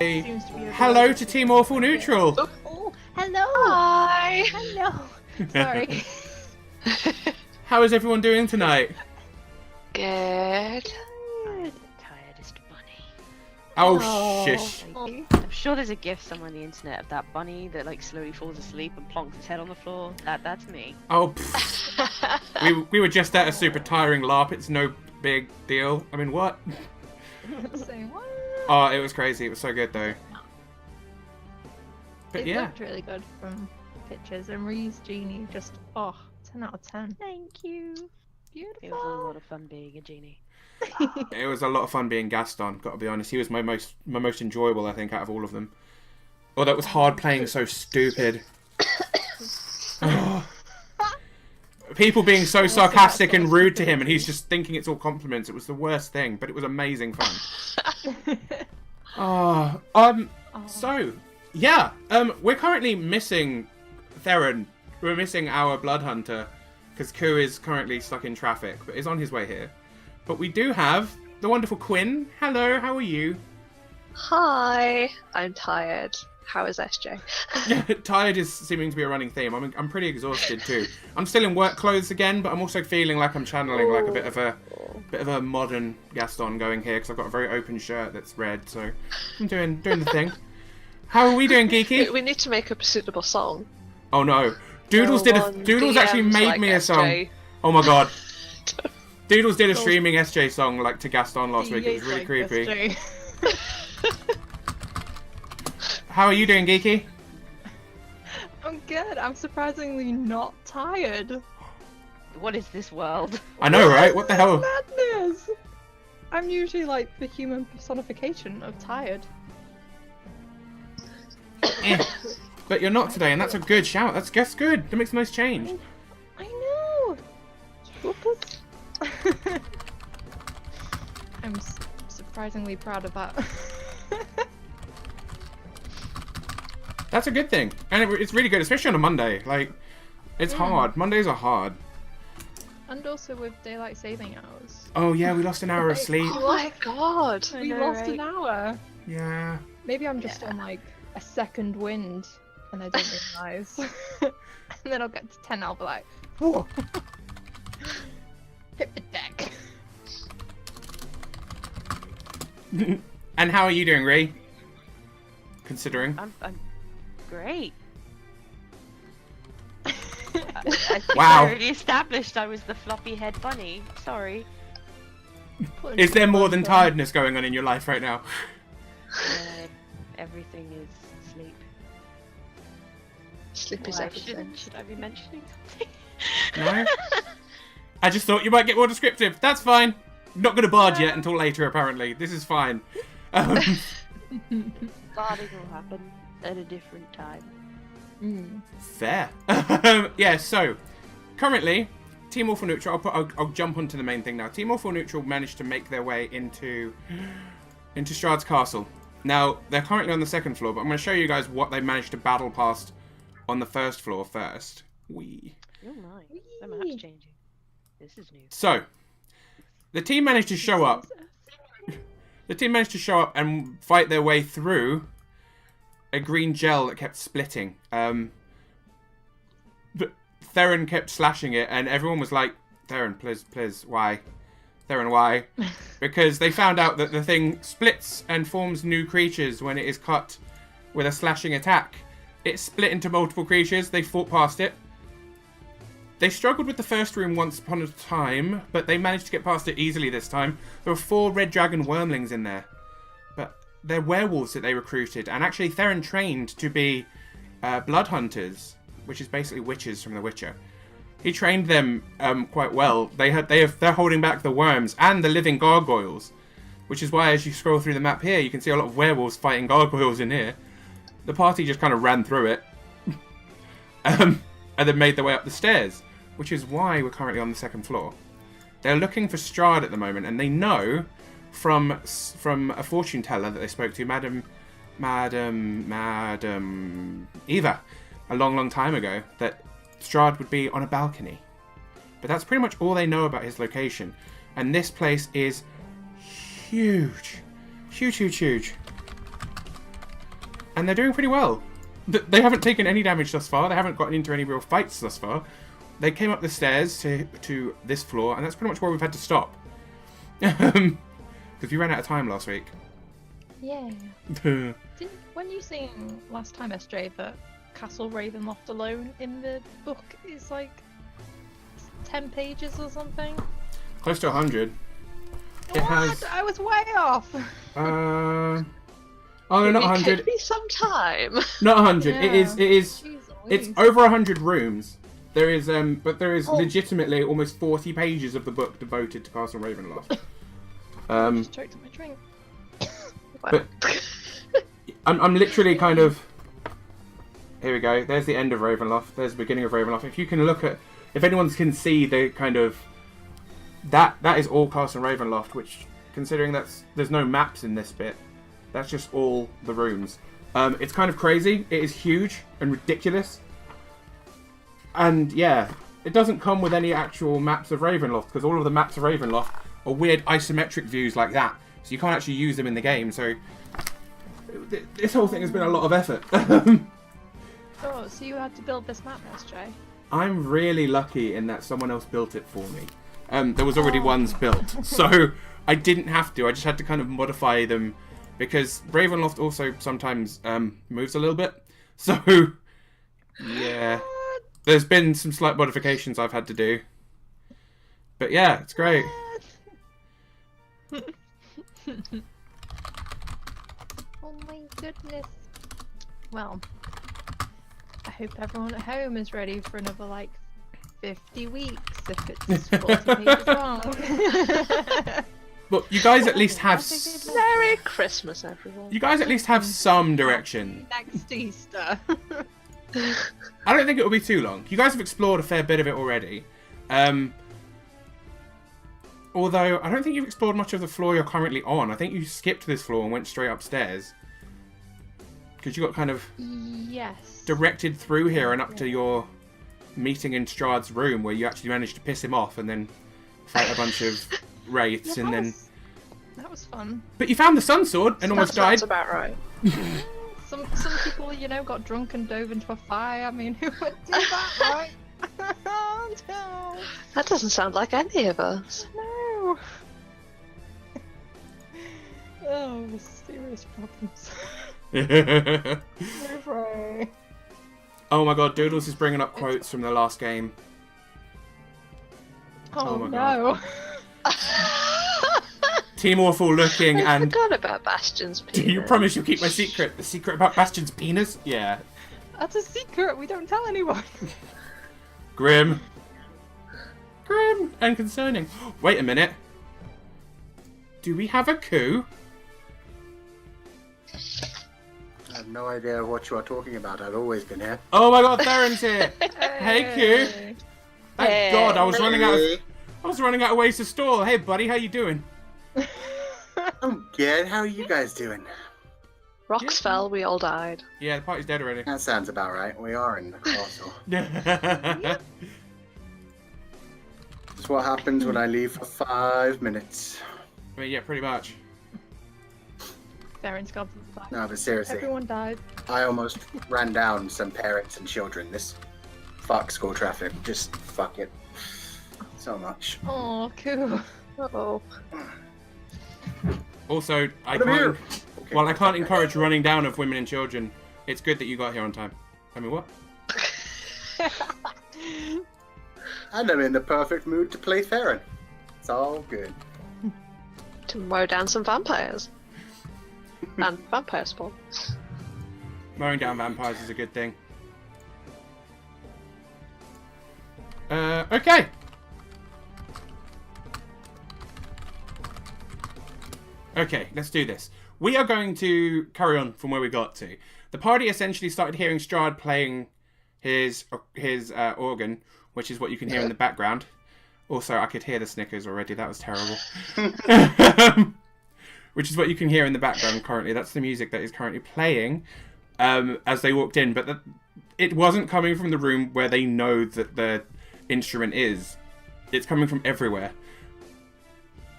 Seems to be Hello to Team Awful Neutral. Oh, hello. Hi. Hello. Sorry. How is everyone doing tonight? Good. Tiredest bunny. Oh, shush. I'm sure there's a gif somewhere on the internet of that bunny that like slowly falls asleep and plonks its head on the floor. That's me. Oh, we were just at a super tiring LARP. It's no big deal. I mean, what? Saying what? Oh, it was crazy. It was so good though. But It yeah. looked really good from pictures, and Ree's genie just 10 out of 10. Thank you. Beautiful. It was a lot of fun being a genie. It was a lot of fun being Gaston, gotta be honest. He was my most enjoyable, I think, out of all of them. Although it was hard playing so stupid. Oh. People being so sarcastic and rude to him, and he's just thinking it's all compliments. It was the worst thing, but it was amazing fun. So, yeah, we're currently missing Theron. We're missing our Blood Hunter, because Ku is currently stuck in traffic, but is on his way here. But we do have the wonderful Quinn. Hello, how are you? Hi. I'm tired. How is SJ? Tired is seeming to be a running theme. I'm pretty exhausted too. I'm still in work clothes again, but I'm also feeling like I'm channeling like a bit of a modern Gaston going here, because I've got a very open shirt that's red, so I'm doing the thing. How are we doing, Geeky? We need to make up a suitable song. Oh no, Doodles Doodles actually made like me a song. SJ. Oh my god. Doodles did a streaming SJ song like to Gaston last week. It was really creepy. How are you doing, Geeky? I'm good. I'm surprisingly not tired. What is this world? I know, right? What the hell? Madness! I'm usually like the human personification of tired. But you're not today, and that's a good shout. That's good. That makes a nice change. I know! Whoopers. I'm surprisingly proud of that. That's a good thing, and it's really good, especially on a Monday. Like, it's hard. Mondays are hard. And also with daylight saving hours. Oh yeah, we lost an hour of sleep. Oh my god. We lost an hour. Yeah. Maybe I'm just on like a second wind and I don't realise. And then I'll get to 10 and I'll be like, whoa. Hit the deck. And how are you doing, Ray? Considering. I'm great. I think Wow. I already established I was the floppy head bunny. Sorry. Is there more than tiredness going on in your life right now? Everything is sleep. Sleep is Why, everything. should I be mentioning something? No? I just thought you might get more descriptive. That's fine. Not gonna barge yet until later, apparently. This is fine. Barding will happen at a different time. Fair. Yeah, so, currently, Team Awful Neutral, I'll jump onto the main thing now. Team Awful Neutral managed to make their way into Strahd's castle. Now, they're currently on the second floor, but I'm going to show you guys what they managed to battle past on the first floor first. Wee. Oh my, the map's changing. This is new. So, the team managed to show up. The team managed to show up and fight their way through a green gel that kept splitting. But Theron kept slashing it, and everyone was like, Theron, please, why? Theron, why? Because they found out that the thing splits and forms new creatures when it is cut with a slashing attack. It split into multiple creatures. They fought past it. They struggled with the first room once upon a time, but they managed to get past it easily this time. There were 4 red dragon wormlings in there. But they're werewolves that they recruited, and actually Theron trained to be blood hunters, which is basically witches from The Witcher. He trained them quite well. They're holding back the worms and the living gargoyles, which is why as you scroll through the map here, you can see a lot of werewolves fighting gargoyles in here. The party just kind of ran through it, and then made their way up the stairs, which is why we're currently on the second floor. They're looking for Strahd at the moment, and they know from a fortune teller that they spoke to, Madam Eva, a long time ago, that Strahd would be on a balcony. But that's pretty much all they know about his location. And this place is huge. Huge. and they're doing pretty well. They haven't taken any damage thus far. They haven't gotten into any real fights thus far. They came up the stairs to this floor, and that's pretty much where we've had to stop. Because we ran out of time last week. Yeah. When you seen last time, SJ, that Castle Ravenloft alone in the book is like 10 pages or something? Close to 100. It What? has. I was way off. Oh no, not 100. Give me some time. Not 100. It is. Jeez It's Louise. over 100 rooms. There is, but there is Oh. legitimately almost 40 pages of the book devoted to Castle Ravenloft. Just choked on my drink. But I'm literally kind of. Here we go. There's the end of Ravenloft. There's the beginning of Ravenloft. If you can look at, if anyone can see the kind of, that is all Castle Ravenloft. Which, considering there's no maps in this bit, that's just all the rooms. It's kind of crazy. It is huge and ridiculous. And yeah, it doesn't come with any actual maps of Ravenloft, because all of the maps of Ravenloft are weird isometric views like that. So you can't actually use them in the game. So this whole thing has been a lot of effort. Oh, so you had to build this map, SJ? I'm really lucky in that someone else built it for me. There was already ones built, so I didn't have to. I just had to kind of modify them, because Ravenloft also sometimes moves a little bit. So yeah, there's been some slight modifications I've had to do. But yeah, it's great. Oh my goodness. Well, I hope everyone at home is ready for another like 50 weeks if it's 40 pages long. But you guys at least have Merry Christmas, everyone. you guys at least have some direction. Next Easter. I don't think it will be too long. You guys have explored a fair bit of it already. Although, I don't think you've explored much of the floor you're currently on. I think you skipped this floor and went straight upstairs. Because you got kind of Yes. directed through here and up to your meeting in Strahd's room, where you actually managed to piss him off and then fight a bunch of wraiths Yeah, and then... that was fun. But you found the sun sword and almost died. That's about right. Some people, got drunk and dove into a fire. I mean, who would do that, right? No. That doesn't sound like any of us. No. Oh, serious problems. Right. Oh my god, Doodles is bringing up quotes from the last game. Oh, my no. Team Awful looking I and... forgot about Bastion's Do penis. you promise you'll keep my secret? The secret about Bastion's penis? Yeah. That's a secret. We don't tell anyone. Grim. Grim and concerning. Wait a minute. Do we have a coup? I have no idea what you are talking about. I've always been here. Oh my god, Theron's here. Hey, Q. Thank God, I was running out of ways to stall. Hey, buddy, how you doing? I'm good. How are you guys doing? Rocks fell, we all died. Yeah, the party's dead already. That sounds about right. We are in the castle. It's what happens when I leave for 5 minutes. I mean, yeah, pretty much. Theron's got the flag. No, but seriously, Everyone died. I almost ran down some parents and children. This fuck school traffic. Just fuck it. So much. Oh, cool. Uh-oh. Also, I Come here. can't... Okay. Well, I can't encourage running down of women and children. It's good that you got here on time. I mean, what? And I'm in the perfect mood to play Theron. It's all good. To mow down some vampires. And vampire spawn. Mowing down vampires is a good thing. Okay. Okay, let's do this. We are going to carry on from where we got to. The party essentially started hearing Strahd playing his organ, which is what you can hear in the background. Also, I could hear the snickers already. That was terrible. Which is what you can hear in the background currently. That's the music that is currently playing as they walked in. But it wasn't coming from the room where they know that the instrument is. It's coming from everywhere.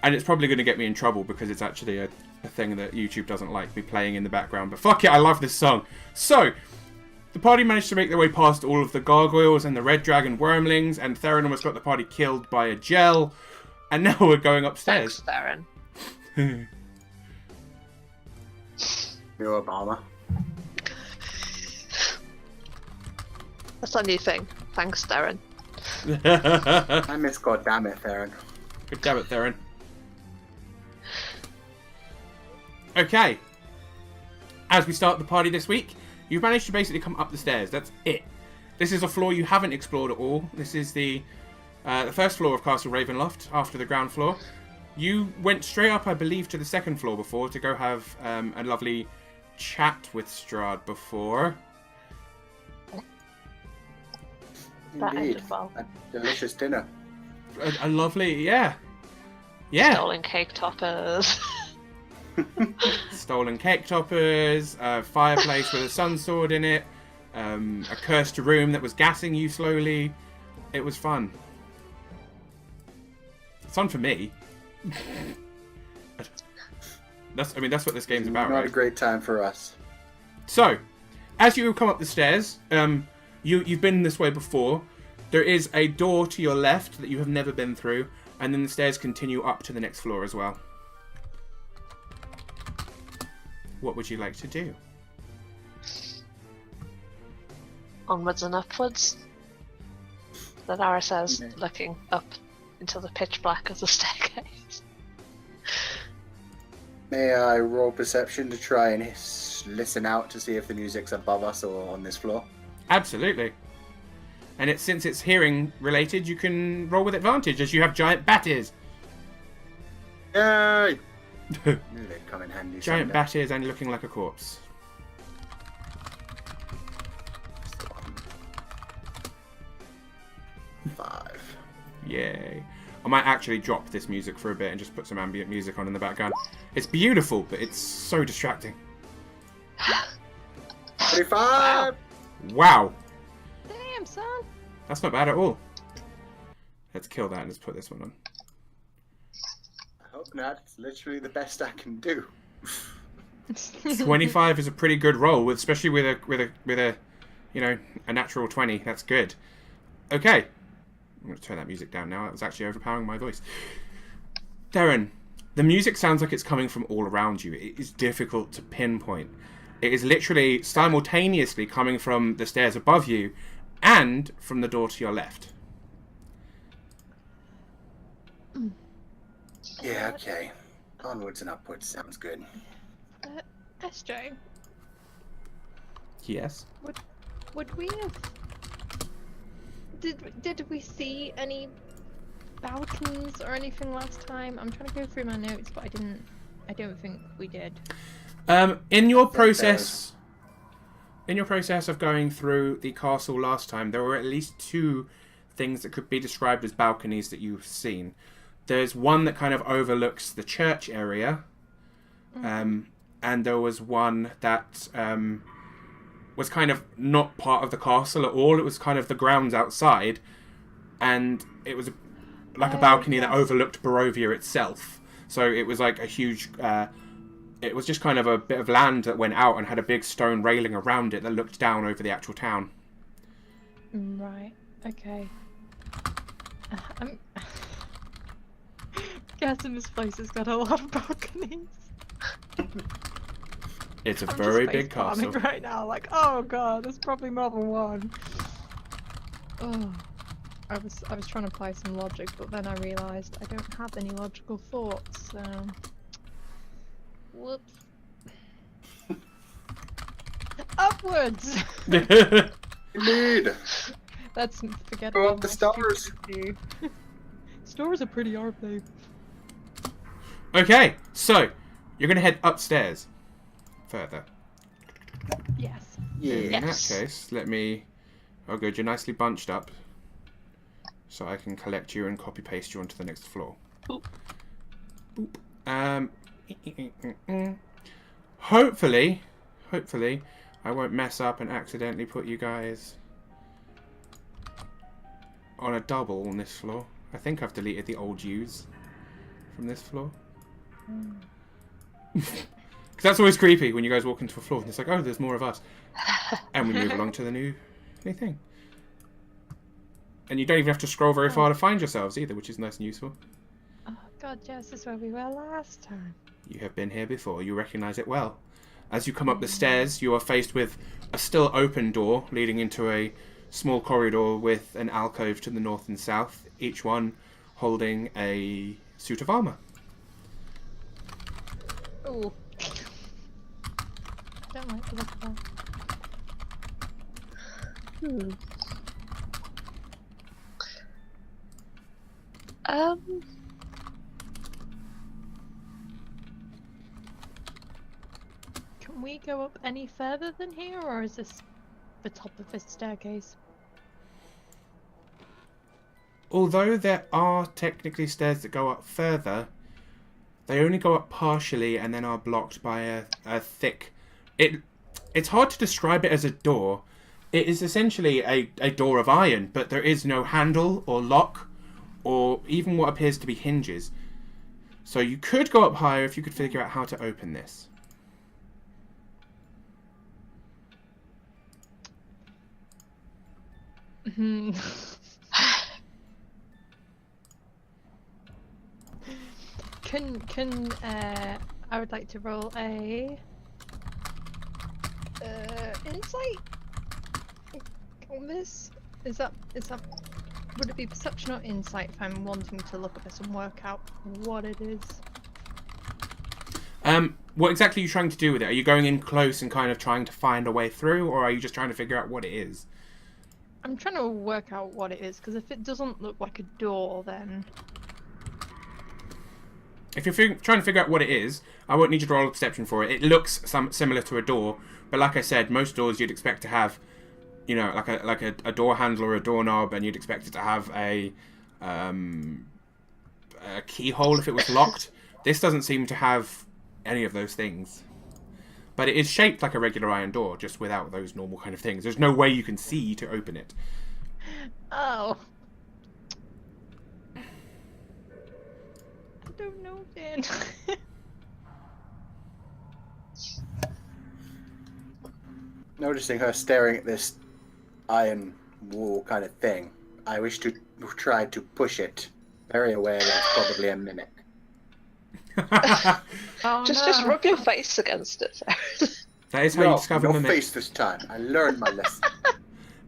And it's probably going to get me in trouble because it's actually a thing that YouTube doesn't like me playing in the background. But fuck it, I love this song. So, the party managed to make their way past all of the gargoyles and the red dragon wormlings, and Theron almost got the party killed by a gel. And now we're going upstairs. Thanks, Darren. You're Obama. That's a new thing. Thanks, Darren. I miss goddammit, Theron. Good damn it, Theron. Okay. As we start the party this week, you've managed to basically come up the stairs. That's it. This is a floor you haven't explored at all. This is the first floor of Castle Ravenloft, after the ground floor. You went straight up, I believe, to the second floor before to go have a lovely chat with Strahd before. That Indeed. ended well. A delicious dinner. A lovely, yeah. Yeah. Stolen cake toppers. Stolen cake toppers, a fireplace with a sun sword in it, a cursed room that was gassing you slowly. It was fun. It's fun for me. That's what this game's about, Not right? a great time for us. So, as you come up the stairs, you've been this way before. There is a door to your left that you have never been through, and then the stairs continue up to the next floor as well. What would you like to do? Onwards and upwards. Lara says, Okay. looking up into the pitch black of the staircase. May I roll perception to try and listen out to see if the music's above us or on this floor? Absolutely. And since it's hearing related, you can roll with advantage as you have giant bat ears. Yay! They'd come in handy. Giant someday. bat ears and looking like a corpse. That's the one. 5. Yay. I might actually drop this music for a bit and just put some ambient music on in the background. It's beautiful, but it's so distracting. 35! Wow. Damn, son. That's not bad at all. Let's kill that and let's put this one on. I hope not. It's literally the best I can do. 25 is a pretty good roll, especially with a a natural 20. That's good. Okay. I'm going to turn that music down now. That was actually overpowering my voice. Darren, the music sounds like it's coming from all around you. It is difficult to pinpoint. It is literally simultaneously coming from the stairs above you and from the door to your left. Yeah, okay. Onwards and upwards sounds good. SJ, Yes. would we have... Did we see any balconies or anything last time? I'm trying to go through my notes, but I don't think we did. In your think process of going through the castle last time, there were at least 2 things that could be described as balconies that you've seen. There's one that kind of overlooks the church area, and there was one that was kind of not part of the castle at all. It was kind of the grounds outside, and it was like a balcony that overlooked Barovia itself. So it was like a huge... it was just kind of a bit of land that went out and had a big stone railing around it that looked down over the actual town. Right. Okay. I'm guessing this place has got a lot of balconies. It's a I'm very just big face-palming castle. right now, like, oh god, there's probably more than one. Oh, I was trying to apply some logic, but then I realised I don't have any logical thoughts. So, whoops. Upwards. Indeed! Let's forget Go about up the my stars. stupidity. Stars are pretty, aren't they? Okay, so you're going to head upstairs further. Yes. In that Yes. case, let me... Oh good, you're nicely bunched up. So I can collect you and copy paste you onto the next floor. Boop. Boop. Hopefully, I won't mess up and accidentally put you guys on a double on this floor. I think I've deleted the old U's from this floor. Because that's always creepy when you guys walk into a floor and it's like, oh, there's more of us. And we move along to the new thing. And you don't even have to scroll very far to find yourselves either, which is nice and useful. Oh god, yes, this is where we were last time. You have been here before. You recognise it well. As you come up the stairs, you are faced with a still open door leading into a small corridor with an alcove to the north and south, each one holding a suit of armour. Ooh. Don't like the look of that. Can we go up any further than here, or is this the top of this staircase? Although there are technically stairs that go up further, they only go up partially and then are blocked by a thick... It's hard to describe it as a door. It is essentially a door of iron, but there is no handle or lock or even what appears to be hinges. So you could go up higher if you could figure out how to open this. Can I would like to roll a insight on this. Is that would it be perception or insight if I'm wanting to look at this and work out what it is? What exactly are you trying to do with it? Are you going in close and kind of trying to find a way through, or are you just trying to figure out what it is? I'm trying to work out what it is, because if it doesn't look like a door, then... If you're trying to figure out what it is, I won't need you to roll a perception for it. It looks similar to a door, but like I said, most doors you'd expect to have, you know, like a door handle or a doorknob, and you'd expect it to have a keyhole if it was locked. This doesn't seem to have any of those things. But it is shaped like a regular iron door, just without those normal kind of things. There's no way you can see to open it. Oh. I don't know then. Noticing her staring at this iron wall kind of thing, I wish to try to push it, very aware that it's probably a mimic. Oh, Just no. rub your face against it. That is how you discover no the face this time. I learned my lesson.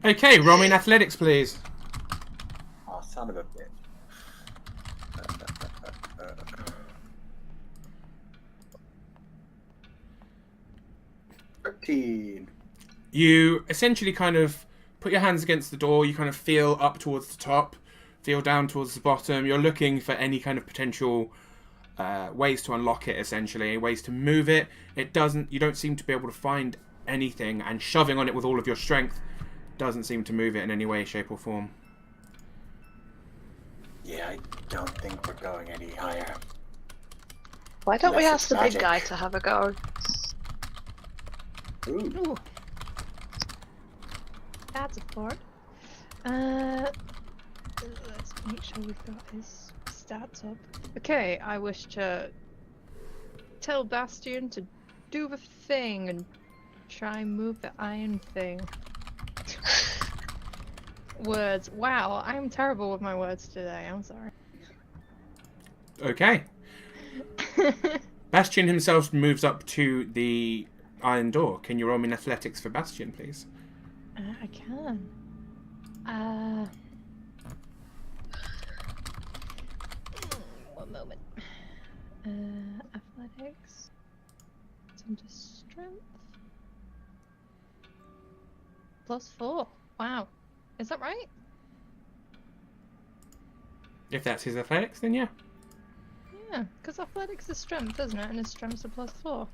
Okay, roll me in athletics, please. Oh, son of a bitch. 13. You essentially kind of put your hands against the door. You kind of feel up towards the top, feel down towards the bottom. You're looking for any kind of potential ways to unlock it, essentially, ways to move it. You don't seem to be able to find anything, and shoving on it with all of your strength doesn't seem to move it in any way, shape, or form. Yeah, I don't think we're going any higher. Why don't we Unless ask the it's big guy to have a go? Ooh. Ooh. That's a fort. Let's make sure we've got his stats up. Okay, I wish to tell Bastion to do the thing and try and move the iron thing. Words. Wow, I'm terrible with my words today. I'm sorry. Okay. Bastion himself moves up to the iron door. Can you roll me in athletics for Bastion, please? I can. One moment. Athletics. It's under strength. +4. Wow. Is that right? If that's his athletics, then yeah. Yeah, because athletics is strength, isn't it? And his strength's a +4.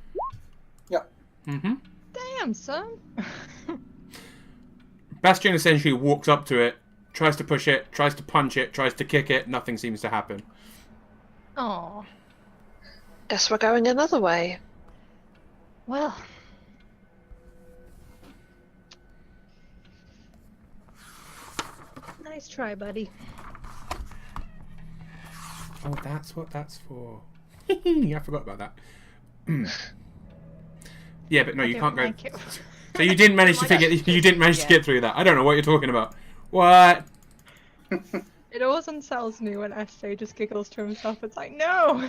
Yep. Mm-hmm. Damn, son. Bastion essentially walks up to it, tries to push it, tries to punch it, tries to kick it. Nothing seems to happen. Aw. Guess we're going another way. Well. Nice try, buddy. Oh, that's what that's for. I forgot about that. Yeah, but no, I you don't can't go. like it. So you didn't manage to figure. You didn't manage to get through that. I don't know what you're talking about. What? It always unsettles me when SJ just giggles to himself. It's like, no!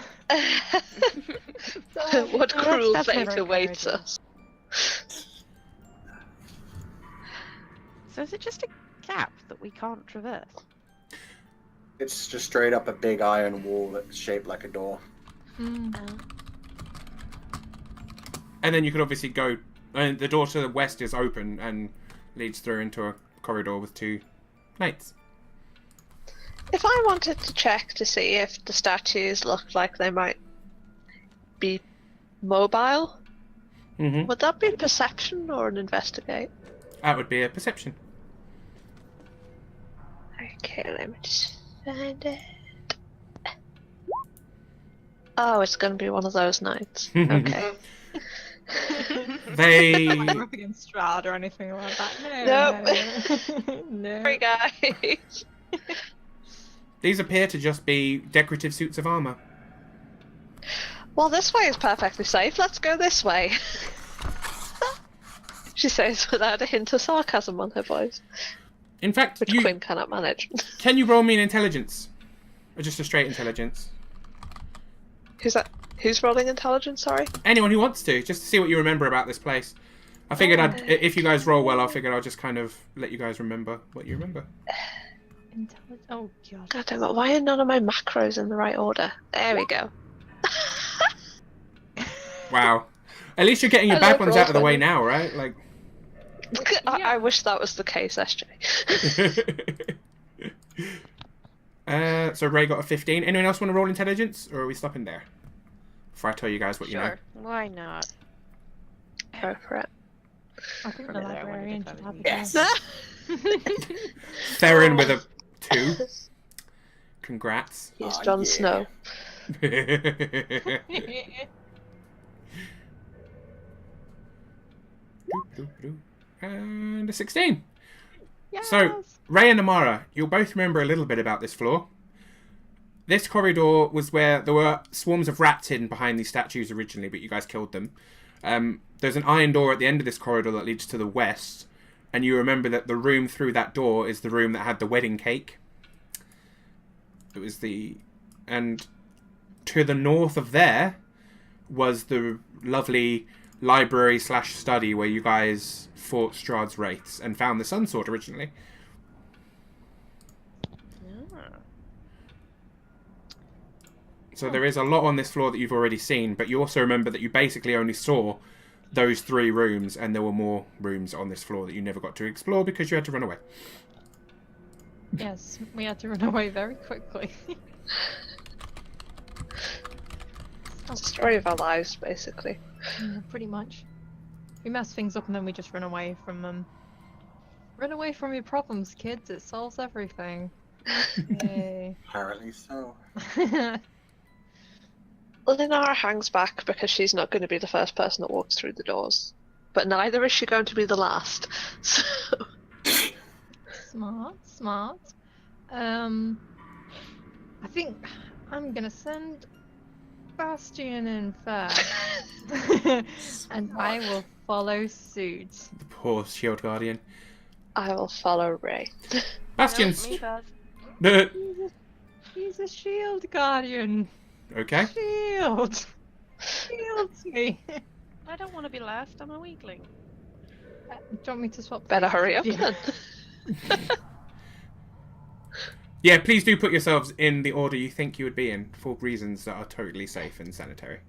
What No, cruel that's fate never awaits encouraging. us. So is it just a gap that we can't traverse? It's just straight up a big iron wall that's shaped like a door. Mm. And then you could obviously go. And the door to the west is open and leads through into a corridor with 2 knights. If I wanted to check to see if the statues look like they might be mobile, Mm-hmm. would that be perception or an investigate? That would be a perception. Okay, let me just find it. Oh, it's going to be one of those nights. Okay. They. I'm up against Strahd or anything like that. No. No. Sorry, guys. These appear to just be decorative suits of armor. Well, this way is perfectly safe. Let's go this way. She says without a hint of sarcasm on her voice, In fact, which Quinn cannot manage. can you roll me an intelligence? Or just a straight intelligence? Who's that? Who's rolling intelligence? Sorry. Anyone who wants to, just to see what you remember about this place. I figured if you guys roll well, I figured I'll just kind of let you guys remember what you remember. Oh, God. God damn it! Why are none of my macros in the right order? There we go. Wow. At least you're getting your I bad love ones out of the way roll-twenty. now, right? Like. I wish that was the case, SJ. So Ray got a 15. Anyone else want to roll intelligence, or are we stopping there? Before I tell you guys what you know. Sure. Why not? Go for it. I think the Probably there, I librarian wondered should if I have was a Yes. Theron with a 2. Congrats. He's Oh, Jon yeah. Snow. And a 16. Yes. So, Ray and Amara, you'll both remember a little bit about this floor. This corridor was where there were swarms of rats hidden behind these statues originally, but you guys killed them. There's an iron door at the end of this corridor that leads to the west, and you remember that the room through that door is the room that had the wedding cake. It was the... And to the north of there was the lovely library/study where you guys fought Strahd's wraiths and found the Sun Sword originally. So there is a lot on this floor that you've already seen, but you also remember that you basically only saw those 3 rooms, and there were more rooms on this floor that you never got to explore because you had to run away. Yes, we had to run away very quickly. It's the story of our lives, basically. Yeah, pretty much. We mess things up and then we just run away from them. Run away from your problems, kids. It solves everything. Yay. Apparently so. Linara hangs back because she's not going to be the first person that walks through the doors. But neither is she going to be the last. So... Smart, smart. I think I'm gonna send Bastion in first. And I will follow suit. The poor Shield Guardian. I will follow Ray. Bastion's... Me first. He's a shield guardian. Okay. Shield. Shields me. I don't want to be last. I'm a weakling. Do you want me to swap? Better hurry up Yeah. then. Yeah, please do put yourselves in the order you think you would be in, for reasons that are totally safe and sanitary.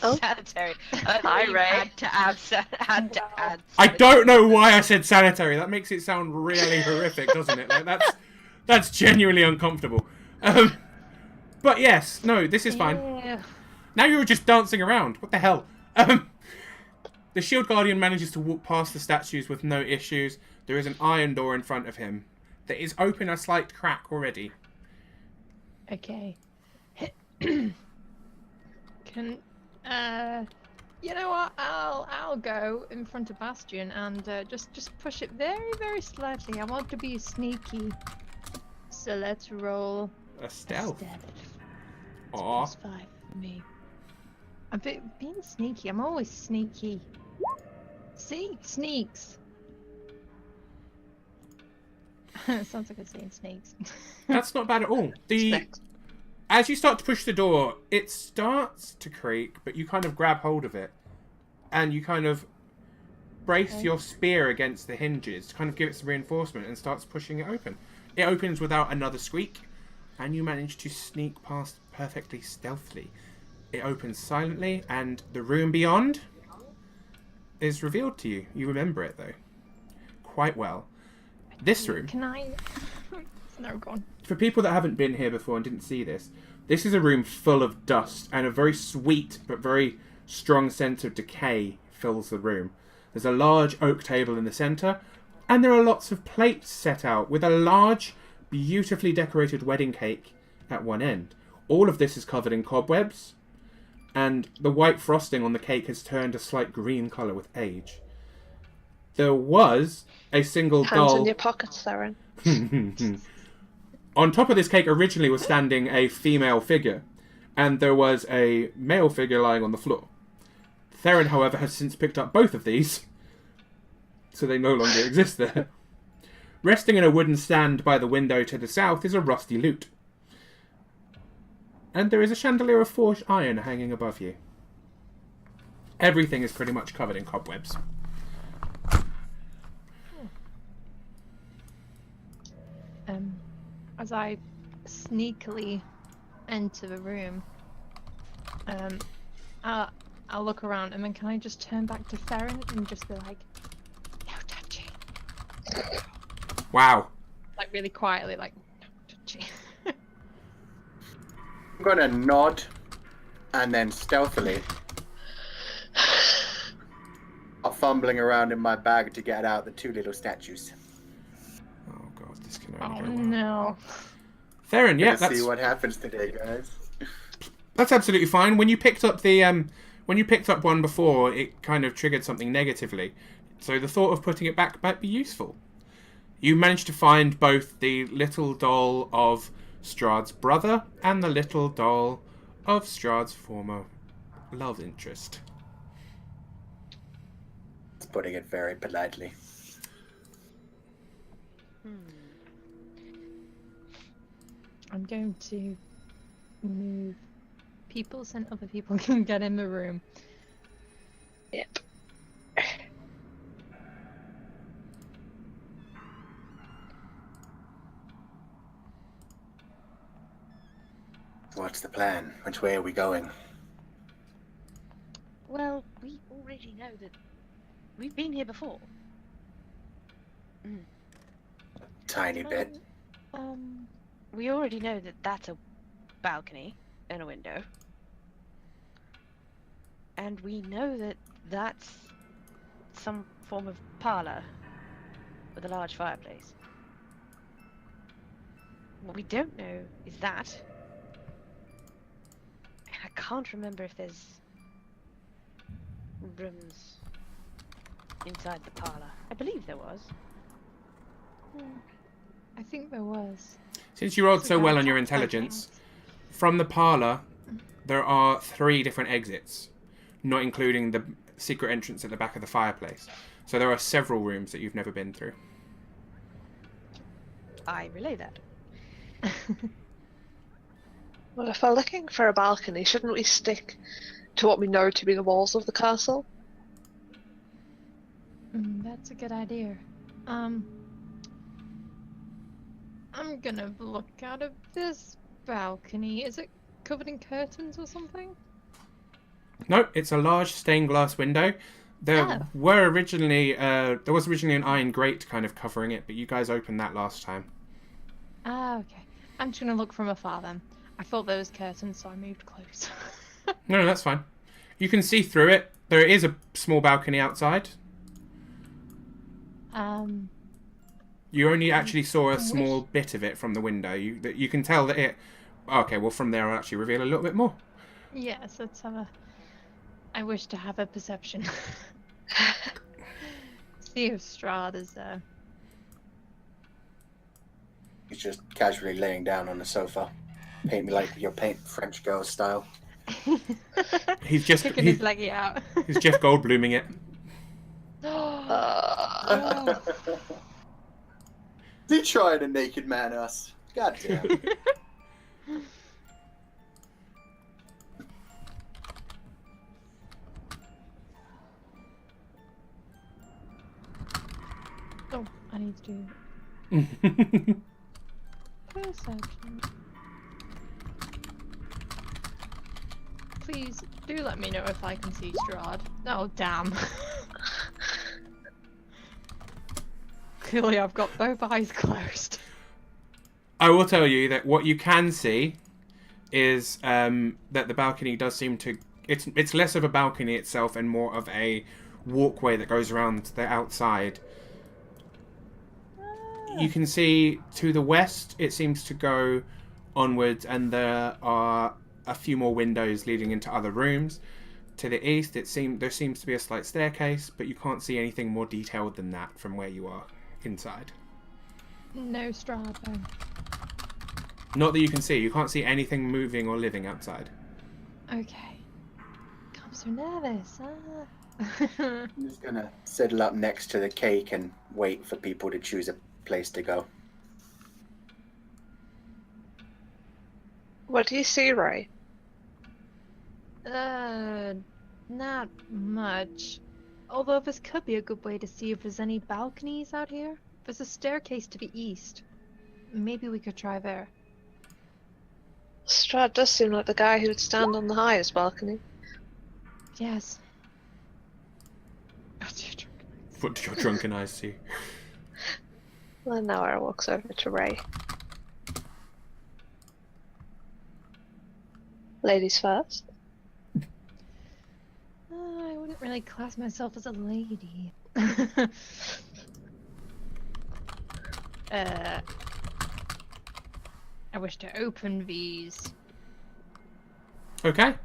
Oh. Sanitary. Hi, Ray. Had to add. I don't know why I said sanitary. That makes it sound really horrific, doesn't it? Like that's genuinely uncomfortable. But yes, no, this is fine. Yeah. Now you're just dancing around. What the hell? The Shield Guardian manages to walk past the statues with no issues. There is an iron door in front of him that is open a slight crack already. Okay. Can you know what? I'll go in front of Bastion and just push it very, very slightly. I want to be sneaky. So let's roll A stealth. It's Aw. +5 for me. I'm being sneaky. I'm always sneaky. See? Sneaks. Sounds like I'm saying snakes. That's not bad at all. Snakes. As you start to push the door, it starts to creak, but you kind of grab hold of it. And you kind of brace your spear against the hinges to kind of give it some reinforcement and starts pushing it open. It opens without another squeak, and you manage to sneak past perfectly stealthily. It opens silently, and the room beyond is revealed to you. You remember it, though, quite well. This room, Can I? No, go on. for people that haven't been here before and didn't see this, this is a room full of dust, and a very sweet but very strong sense of decay fills the room. There's a large oak table in the centre, and there are lots of plates set out with a large, beautifully decorated wedding cake at one end. All of this is covered in cobwebs, and the white frosting on the cake has turned a slight green colour with age. There was a single Hands doll... in your pockets, Theron. On top of this cake originally was standing a female figure, and there was a male figure lying on the floor. Theron, however, has since picked up both of these, so they no longer exist there. Resting in a wooden stand by the window to the south is a rusty lute. And there is a chandelier of forged iron hanging above you. Everything is pretty much covered in cobwebs. As I sneakily enter the room, I'll look around and then can I just turn back to Theron and just be like, no touching. Wow. Like really quietly, like, no touching. I'm going to nod and then stealthily, I'm fumbling around in my bag to get out the two little statues. Oh god, this can Oh only go well. no. Theron, yeah, Let's see what happens today, guys. that's absolutely fine. When you picked up one before, it kind of triggered something negatively. So the thought of putting it back might be useful. You managed to find both the little doll of Strahd's brother and the little doll of Strahd's former love interest. It's putting it very politely. I'm going to move people so other people can get in the room. Yep. What's the plan? Which way are we going? Well, we already know that we've been here before. Tiny bit. We already know that that's a balcony and a window. And we know that that's some form of parlour with a large fireplace. What we don't know is that. I can't remember if there's rooms inside the parlour. I believe there was. I think there was. Since you rolled so well on your intelligence, from the parlour, there are 3 different exits, not including the secret entrance at the back of the fireplace. So there are several rooms that you've never been through. I relay that. Well, if we're looking for a balcony, shouldn't we stick to what we know to be the walls of the castle? That's a good idea. I'm gonna look out of this balcony. Is it covered in curtains or something? No, it's a large stained glass window. There was originally an iron grate kind of covering it, but you guys opened that last time. Ah, okay. I'm just gonna look from afar then. I thought there was curtains, so I moved close. No, that's fine. You can see through it. There is a small balcony outside. You only actually saw a small bit of it from the window. You can tell that it... Okay, well, from there I'll actually reveal a little bit more. Yes, let's have a... I wish to have a perception. See if Strahd is there. He's just casually laying down on the sofa. Paint me like your paint French girl style. He's just Kicking his leggy out. he's Jeff Goldbluming it. Oh. Is he trying to naked man us? God damn. Oh, I need to do perception. Please do let me know if I can see Strahd. Oh, damn. Clearly, I've got both eyes closed. I will tell you that what you can see is that the balcony does seem to... It's less of a balcony itself and more of a walkway that goes around the outside. You can see to the west, it seems to go onwards, and there are a few more windows leading into other rooms. To the east, there seems to be a slight staircase, but you can't see anything more detailed than that from where you are inside. No Strahd, though. Not that you can see. You can't see anything moving or living outside. Okay. I'm so nervous. I'm just gonna settle up next to the cake and wait for people to choose a place to go. What do you see, Ray? Not much. Although this could be a good way to see if there's any balconies out here. There's a staircase to the east. Maybe we could try there. Strahd does seem like the guy who would stand on the highest balcony. Yes. What do your drunken eyes see? Well, now I walks over to Ray. Ladies first. I wouldn't really class myself as a lady. I wish to open these. Okay.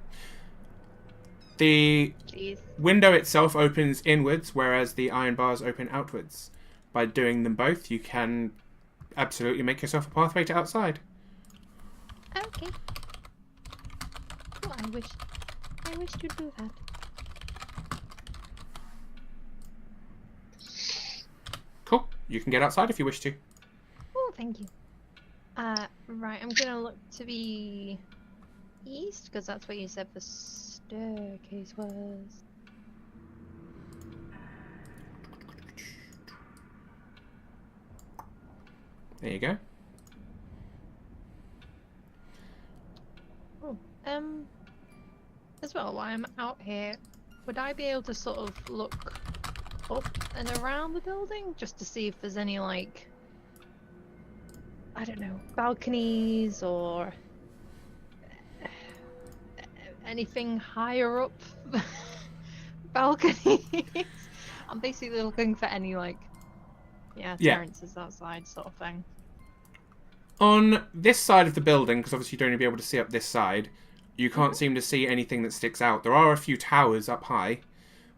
The Please. window itself opens inwards, whereas the iron bars open outwards. By doing them both, you can absolutely make yourself a pathway to outside. Okay. Cool, I wish to do that. Cool. You can get outside if you wish to. Oh, thank you. Right, I'm gonna look to the east, because that's where you said the staircase was. There you go. Oh, as well, while I'm out here, would I be able to sort of look up and around the building just to see if there's any, like, I don't know, balconies or anything higher up balconies? I'm basically looking for any, like, Yeah. terraces outside sort of thing. On this side of the building, because obviously you'd only be able to see up this side, you can't seem to see anything that sticks out. There are a few towers up high,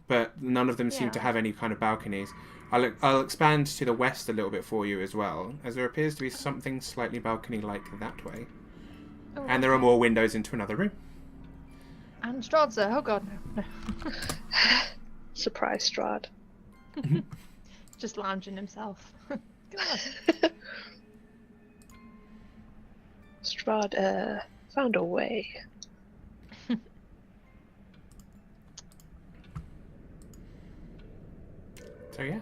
but none of them seem to Yeah. have any kind of balconies. I'll expand to the west a little bit for you as well, as there appears to be something slightly balcony-like that way. Oh, And there are okay. more windows into another room. And Strahd's there. Oh god, no. Surprise, Strahd. Just lounging himself. God. Strahd, found a way. So yeah.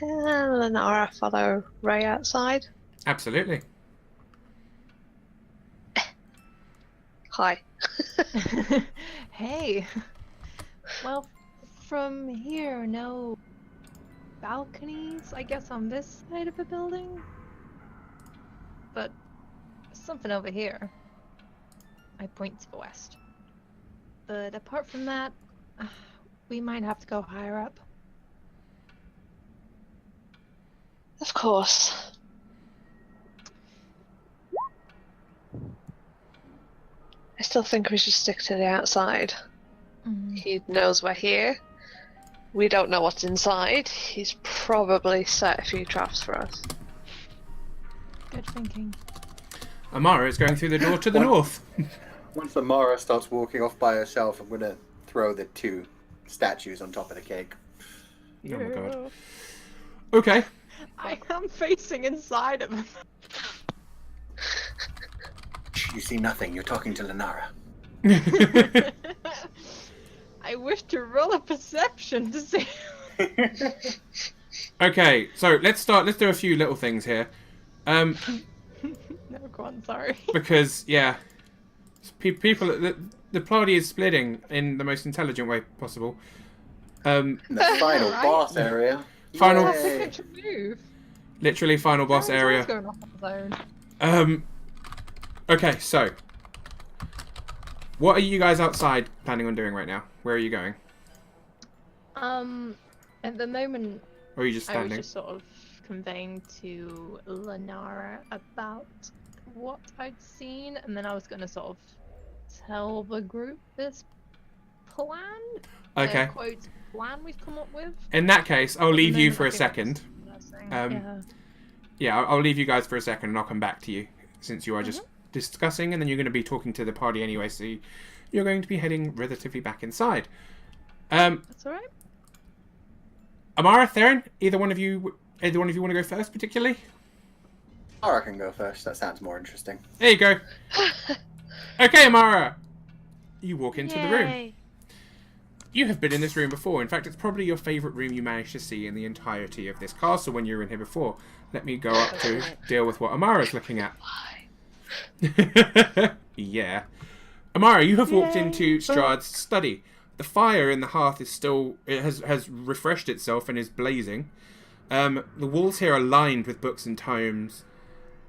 And then I follow Ray outside. Absolutely. Hi. Hey. Well, from here, no balconies, I guess, on this side of the building. But something over here. I point to the west. But apart from that, we might have to go higher up. Of course. I still think we should stick to the outside. He knows we're here. We don't know what's inside. He's probably set a few traps for us. Good thinking. Amara is going through the door to the What? north. Once Amara starts walking off by herself, I'm gonna throw the 2 statues on top of the cake. Oh my god. Okay. I am facing inside of him. Shh, you see nothing. You're talking to Lenara. I wish to roll a perception to see. Okay, so let's do a few little things here. No, go on, sorry. Because, yeah, people, the party is splitting in the most intelligent way possible. In the final Right. boss area. Final- That's Yay. such a move. Literally final boss Aaron's area. always going off on his own. Okay, so what are you guys outside planning on doing right now? Where are you going? At the moment, Or are you just I was standing? just sort of conveying to Lenara about what I'd seen, and then I was going to sort of tell the group this plan. Okay. Quote plan we've come up with. In that case, I'll At the leave you moment, for I a think second. that's the best thing. Um, Yeah, I'll leave you guys for a second and I'll come back to you, since you are just discussing, and then you're going to be talking to the party anyway, so you're going to be heading relatively back inside. That's alright. Amara, Theron, either one of you want to go first, particularly? Amara can go first. That sounds more interesting. There you go. Okay, Amara. You walk into the room. Yay. You have been in this room before. In fact, it's probably your favourite room you managed to see in the entirety of this castle when you were in here before. Let me go up to deal with what Amara's looking at. Yeah. Amara, you have walked into Strahd's study. The fire in the hearth is still... It has refreshed itself and is blazing. The walls here are lined with books and tomes.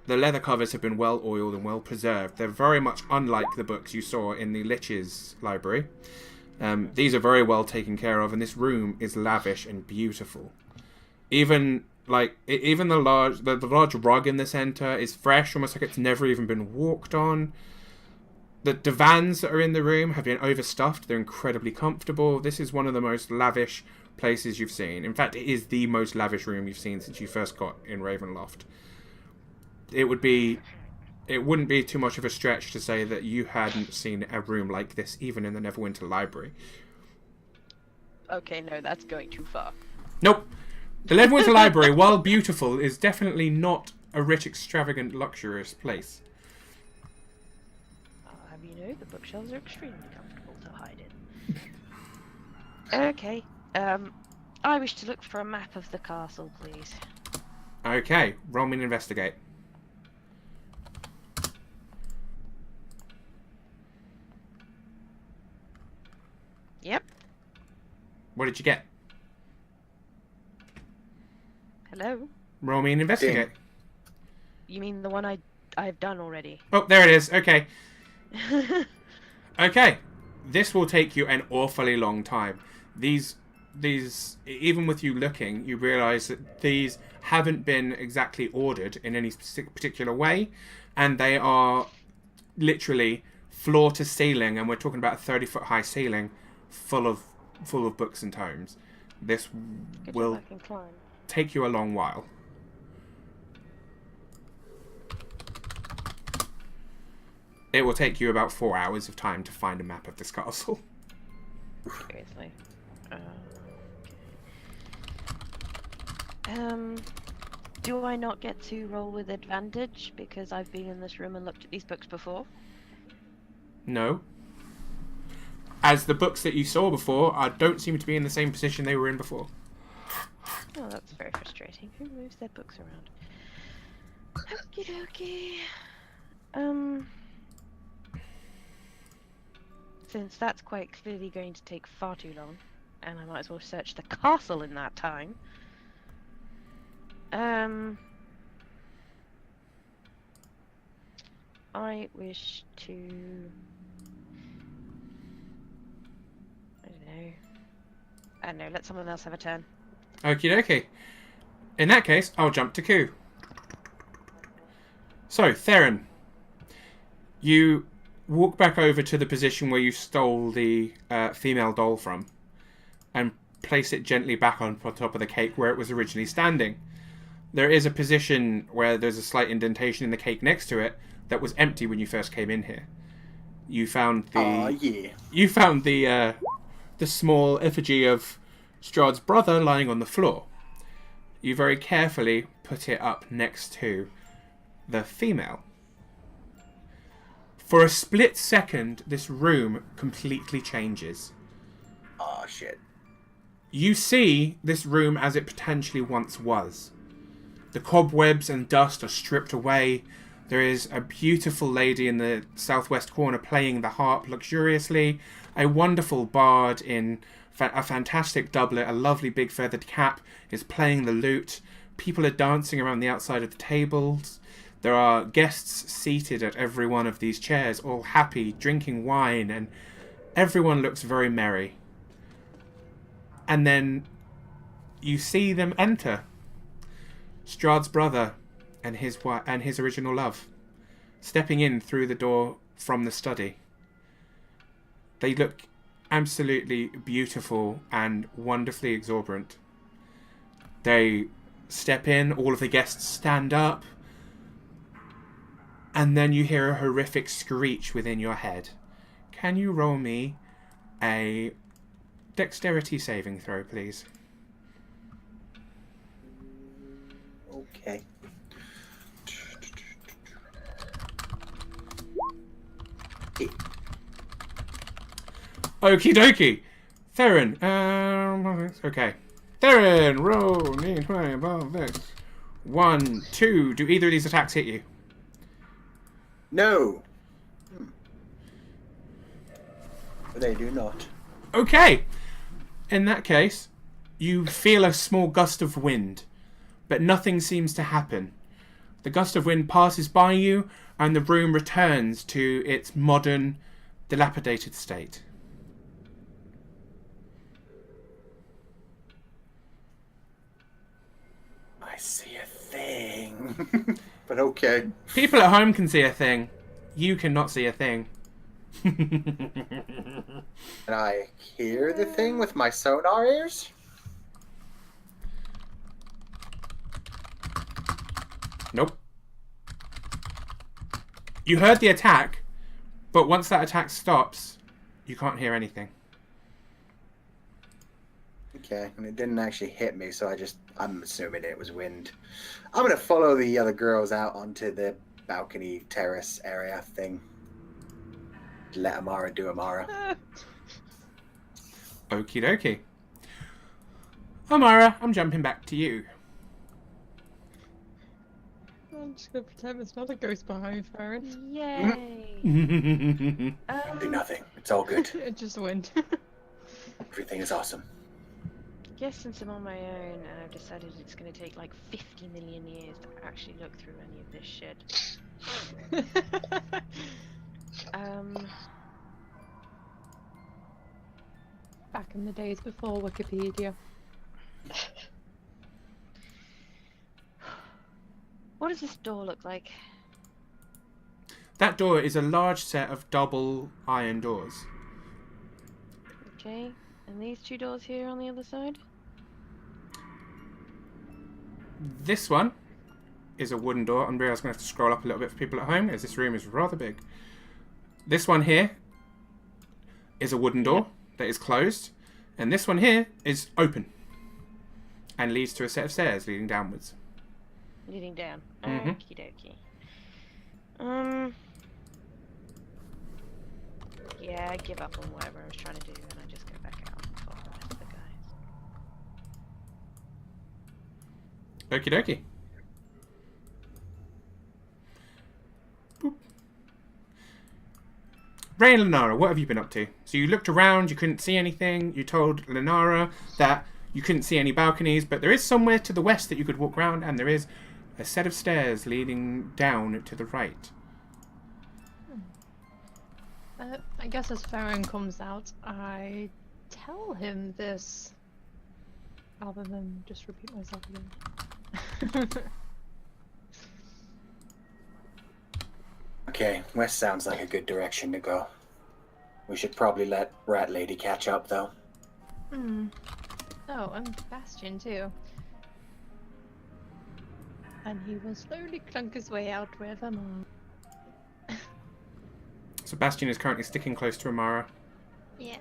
The leather covers have been well oiled and well preserved. They're very much unlike the books you saw in the Lich's library. These are very well taken care of, and this room is lavish and beautiful. Even the large rug in the center is fresh, almost like it's never even been walked on. The divans that are in the room have been overstuffed. They're incredibly comfortable. This is one of the most lavish places you've seen. In fact, it is the most lavish room you've seen since you first got in Ravenloft. It wouldn't be too much of a stretch to say that you hadn't seen a room like this, even in the Neverwinter Library. Okay, no, that's going too far. Nope. The Neverwinter Library, while beautiful, is definitely not a rich, extravagant, luxurious place. I'll have you know, the bookshelves are extremely comfortable to hide in. Okay, I wish to look for a map of the castle, please. Okay, roll me an investigate. Yep. What did you get? Hello? Roll me an investigate. You mean the one I've done already? Oh, there it is. Okay. Okay. This will take you an awfully long time. These, even with you looking, you realise that these haven't been exactly ordered in any particular way, and they are literally floor to ceiling, and we're talking about a 30-foot high ceiling full of books and tomes. This Good will job I can climb. take you a long while. It will take you about 4 hours of time to find a map of this castle. Seriously. Do I not get to roll with advantage because I've been in this room and looked at these books before? No. As the books that you saw before don't seem to be in the same position they were in before. Oh, that's very frustrating. Who moves their books around? Okie dokie. Since that's quite clearly going to take far too long, and I might as well search the castle in that time. I wish to... I don't know, let someone else have a turn. Okie dokie. In that case, I'll jump to Ku. So, Theron, you walk back over to the position where you stole the female doll from, and place it gently back on top of the cake where it was originally standing. There is a position where there's a slight indentation in the cake next to it that was empty when you first came in here. You found the small effigy of Strahd's brother lying on the floor. You very carefully put it up next to the female. For a split second, this room completely changes. Oh, shit. You see this room as it potentially once was. The cobwebs and dust are stripped away. There is a beautiful lady in the southwest corner playing the harp luxuriously. A wonderful bard in a fantastic doublet, a lovely big feathered cap, is playing the lute. People are dancing around the outside of the tables. There are guests seated at every one of these chairs, all happy, drinking wine, and everyone looks very merry. And then you see them enter. Strahd's brother and his original love, stepping in through the door from the study. They look absolutely beautiful and wonderfully exuberant. They step in, all of the guests stand up, and then you hear a horrific screech within your head. Can you roll me a dexterity saving throw, please? Okay. Okie dokie. Theron, okay. Theron, roll me 20 above this. 1, 2. Do either of these attacks hit you? No. They do not. Okay. In that case, you feel a small gust of wind, but nothing seems to happen. The gust of wind passes by you, and the room returns to its modern, dilapidated state. I see a thing. But okay. People at home can see a thing. You cannot see a thing. Can I hear the thing with my sonar ears? Nope. You heard the attack, but once that attack stops, you can't hear anything. Okay, and it didn't actually hit me, so I'm assuming it was wind. I'm gonna follow the other girls out onto the balcony terrace area thing. Let Amara do Amara. Okie dokie. Amara, I'm jumping back to you. I'm just gonna pretend there's not a ghost behind Farron. Yay! Do nothing. It's all good. It just went. Everything is awesome. I guess since I'm on my own and I've decided it's going to take like 50 million years to actually look through any of this shit. Back in the days before Wikipedia. What does this door look like? That door is a large set of double iron doors. Okay, and these two doors here on the other side? This one is a wooden door. I'm going to have to scroll up a little bit for people at home, as this room is rather big. This one here is a wooden door that is closed. And this one here is open and leads to a set of stairs leading downwards. Leading down. Mhm. Okie dokie. Yeah, I give up on whatever I was trying to do and I just go back out and follow the rest of the guys. Okie dokie. Boop. Ray and Lenara, what have you been up to? So you looked around, you couldn't see anything. You told Lenara that you couldn't see any balconies, but there is somewhere to the west that you could walk around, and there is a set of stairs leading down to the right. I guess as Farron comes out, I tell him this, rather than just repeat myself again. Okay, west sounds like a good direction to go. We should probably let Rat Lady catch up, though. Oh, and Bastion too. And he will slowly clunk his way out with them all. Sebastian is currently sticking close to Amara. Yeah.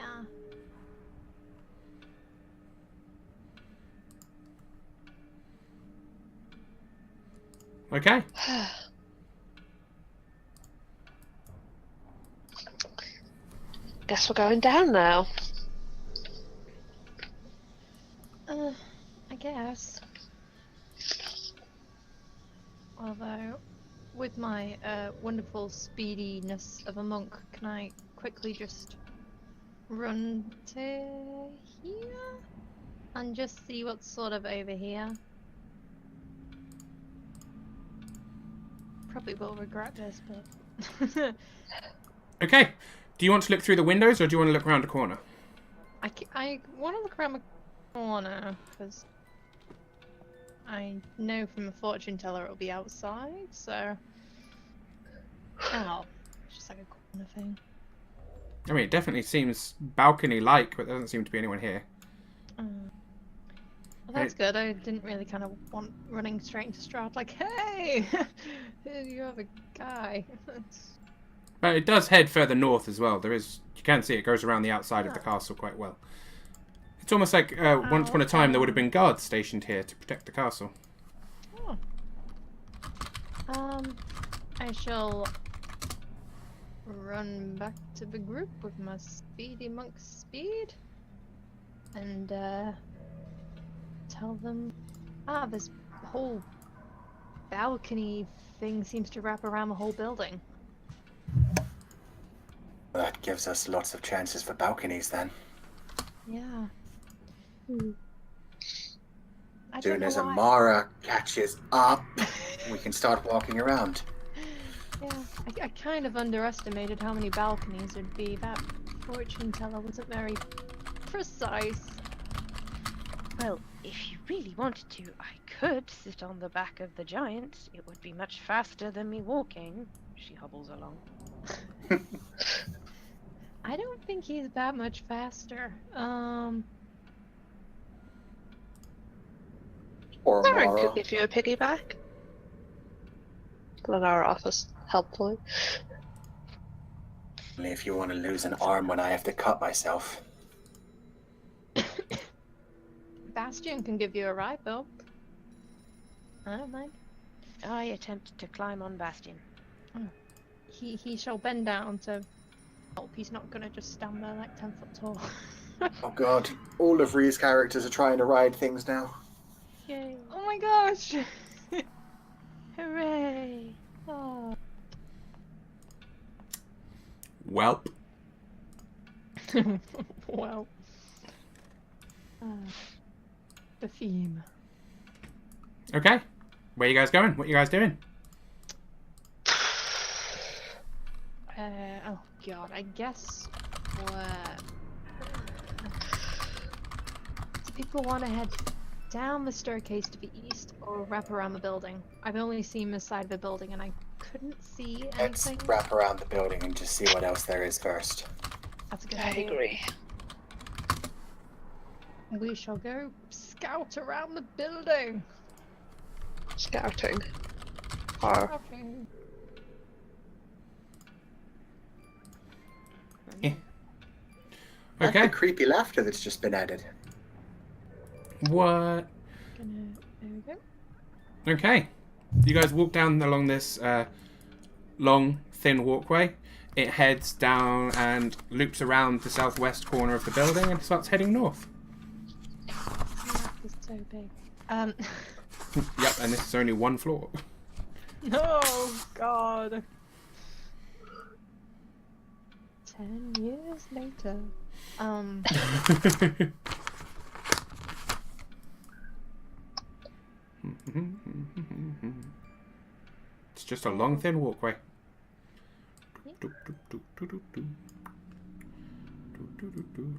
Okay. Guess we're going down now. I guess. Although, with my wonderful speediness of a monk, can I quickly just run to here and just see what's sort of over here? Probably will regret this, but Okay. Do you want to look through the windows or do you want to look around a corner? I want to look around the corner because I know from a fortune teller it'll be outside, so. Oh, it's just like a corner thing. I mean, it definitely seems balcony-like, but there doesn't seem to be anyone here. Well, that's good. I didn't really kind of want running straight into Strahd like, hey, you have a guy. But it does head further north as well. There is, you can see it goes around the outside of the castle quite well. It's almost like once upon a time there would have been guards stationed here to protect the castle. Oh. I shall run back to the group with my speedy monk speed and tell them, this whole balcony thing seems to wrap around the whole building. That gives us lots of chances for balconies then. Yeah. I don't Soon know as why. Amara catches up, we can start walking around. Yeah, I kind of underestimated how many balconies there'd be. That fortune teller wasn't very precise. Well, if you really wanted to, I could sit on the back of the giant. It would be much faster than me walking. She hobbles along. I don't think he's that much faster. Or Lauren Amara. could give you a piggyback. Lenara offers helpfully. Only if you want to lose an arm when I have to cut myself. Bastion can give you a ride though. I don't mind. I attempt to climb on Bastion. He shall bend down to help. He's not gonna just stand there like 10 foot tall. Oh god, all of Ree's characters are trying to ride things now. Yay! Oh my gosh! Hooray! Oh. Welp. Well. The theme. Okay. Where you guys going? What you guys doing? Oh god, I guess do people want to head down the staircase to the east or wrap around the building? I've only seen this side of the building and I couldn't see Let's anything. wrap around the building and just see what else there is first. That's a good I idea. agree. We shall go scout around the building. Scouting. Or Scouting. That's Okay. the creepy laughter that's just been added. What? There we go. Okay. You guys walk down along this long, thin walkway. It heads down and loops around the southwest corner of the building and starts heading north. It's so big. Yep, and this is only one floor. No, God. 10 years later. It's just a long, thin walkway. Let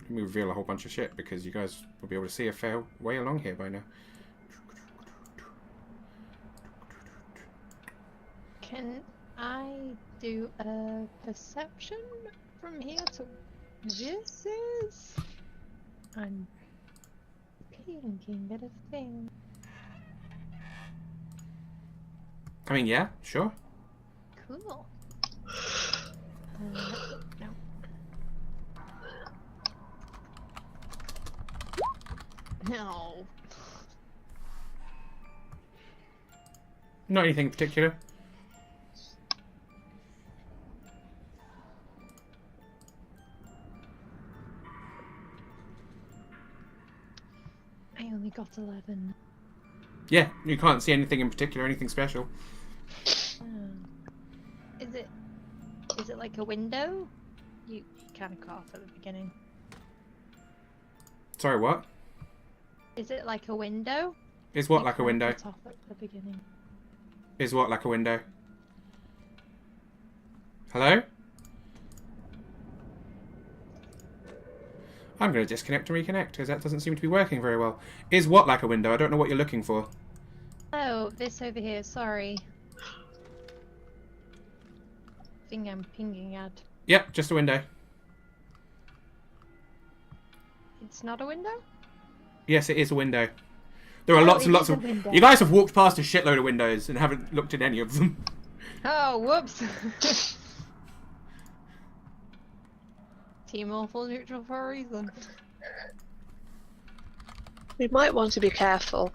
me reveal a whole bunch of shit because you guys will be able to see a fair way along here by now. Can I do a perception from here to this is? I'm thinking that a thing. I mean, yeah, sure. Cool. No. No. Not anything in particular. I only got 11. Yeah, you can't see anything in particular, anything special. Is it like a window? You kind of cut off at the beginning. Sorry, what? Is it like a window? Is what You like a kinda window? cut off at the beginning. Is what like a window? Hello? I'm going to disconnect and reconnect because that doesn't seem to be working very well. Is what like a window? I don't know what you're looking for. Oh, this over here. Sorry. Thing I'm pinging at. Yep, just a window. It's not a window? Yes, it is a window. There are Oh, lots it and lots is a of... window. You guys have walked past a shitload of windows and haven't looked at any of them. Oh, whoops. Team awful neutral for a reason. We might want to be careful.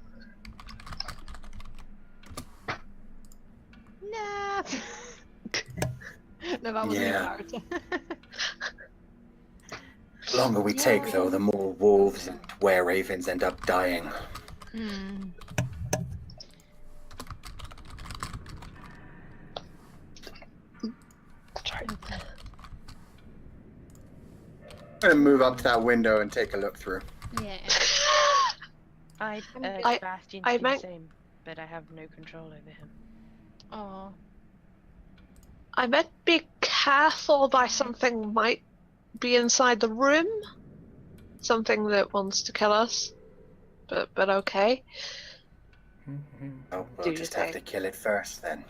Nah. No, that wasn't Yeah. a character. The longer we take, though, the more wolves and were-ravens end up dying. Hmm. Sorry. Okay. I'm gonna move up to that window and take a look through. Yeah. I'd urge I- Bastion I to do the might- same, but I have no control over him. Oh. I might be careful by something might be inside the room. Something that wants to kill us. But okay. Oh, we'll Do just you have to kill it first, then.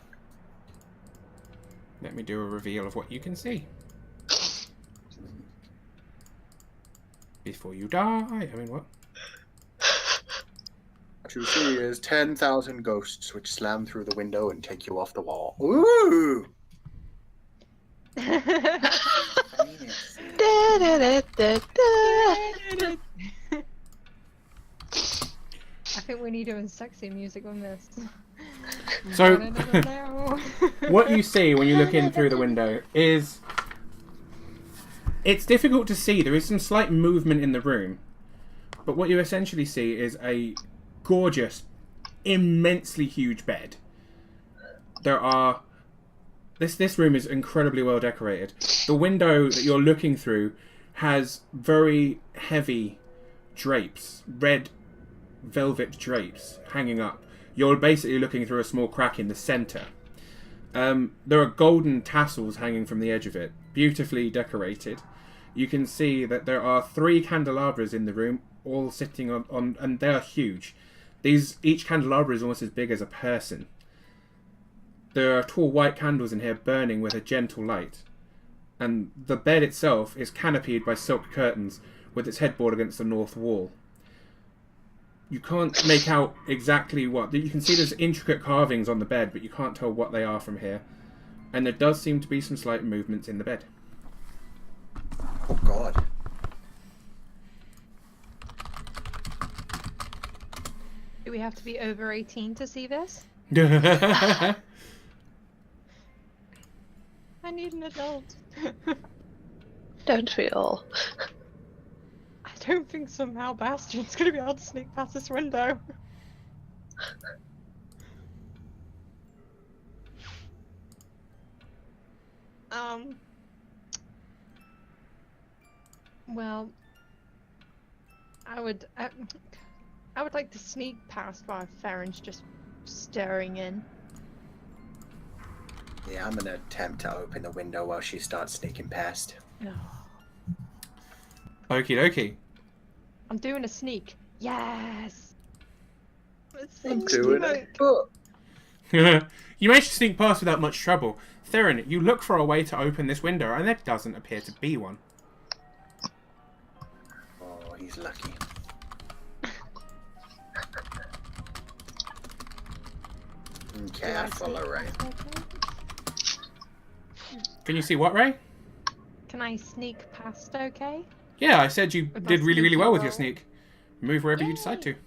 Let me do a reveal of what you can see. Before you die. I mean, what? What you see is 10,000 ghosts which slam through the window and take you off the wall. Ooh! Da-da-da-da-da. I think we need doing sexy music on this. So, what you see when you look in through the window is... It's difficult to see. There is some slight movement in the room. But what you essentially see is a gorgeous, immensely huge bed. There are... This room is incredibly well decorated. The window that you're looking through has very heavy drapes, red velvet drapes hanging up. You're basically looking through a small crack in the centre. There are golden tassels hanging from the edge of it, beautifully decorated. You can see that there are 3 candelabras in the room, all sitting on and they are huge. Each candelabra is almost as big as a person. There are tall white candles in here burning with a gentle light. And the bed itself is canopied by silk curtains with its headboard against the north wall. You can't make out exactly what... You can see there's intricate carvings on the bed, but you can't tell what they are from here. And there does seem to be some slight movements in the bed. Oh, God. Do we have to be over 18 to see this? I need an adult. Don't we all? I don't think somehow Bastion's gonna be able to sneak past this window. Well, I would like to sneak past while Farron's just staring in. Yeah, I'm gonna attempt to open the window while she starts sneaking past. Okie dokie. I'm doing a sneak. Yes. I'm doing it. Oh. You managed to sneak past without much trouble. Theron, you look for a way to open this window, and there doesn't appear to be one. Oh, he's lucky. Okay, Do I I follow sneak Ray. past okay? Can you see what, Ray? Can I sneak past okay? Yeah, I said you With my did really, really sneaky well with your roll. sneak. Move wherever you decide Yay! to.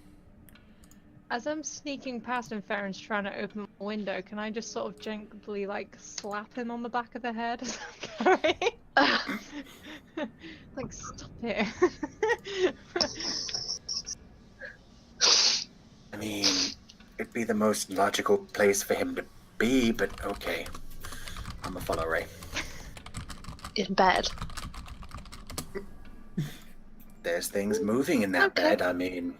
As I'm sneaking past and Farron's trying to open my window, can I just sort of gently like slap him on the back of the head as I'm going? Like, stop it. I mean, it'd be the most logical place for him to be, but okay. I'm a follow Ray. In bed. There's things moving in that Okay. bed. I mean,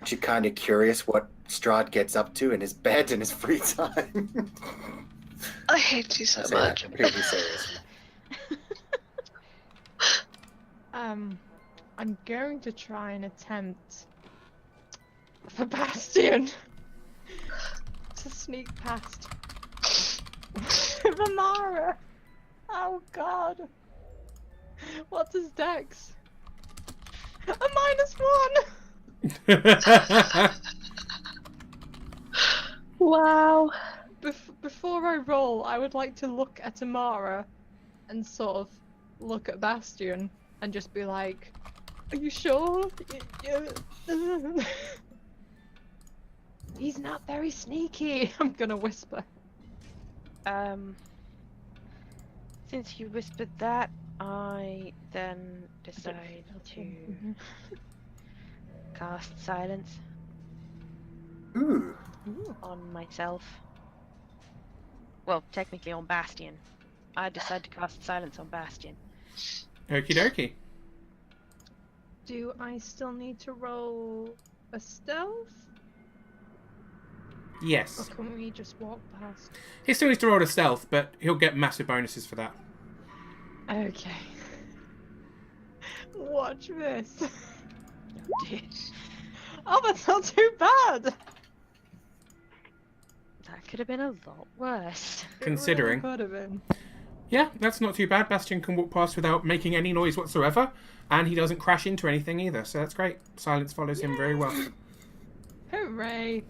aren't you kind of curious what Strahd gets up to in his bed in his free time? I hate you so I say that much. completely seriously. I'm going to try and attempt for Bastion to sneak past Vamara. Oh god. What's his dex? A -1! Wow. Before I roll, I would like to look at Amara and sort of look at Bastion and just be like, are you sure? He's not very sneaky. I'm gonna whisper. Since you whispered that, I then decide to cast silence Ooh. on myself. Well, technically on Bastion. I decide to cast silence on Bastion. Okie dokie. Do I still need to roll a stealth? Or Yes. can we just walk past? He still needs to roll a stealth, but he'll get massive bonuses for that. Okay. Watch this. Oh, that's not too bad! That could have been a lot worse. Considering. It really could have been. Yeah, that's not too bad. Bastion can walk past without making any noise whatsoever, and he doesn't crash into anything either, so that's great. Silence follows him very well. Hooray!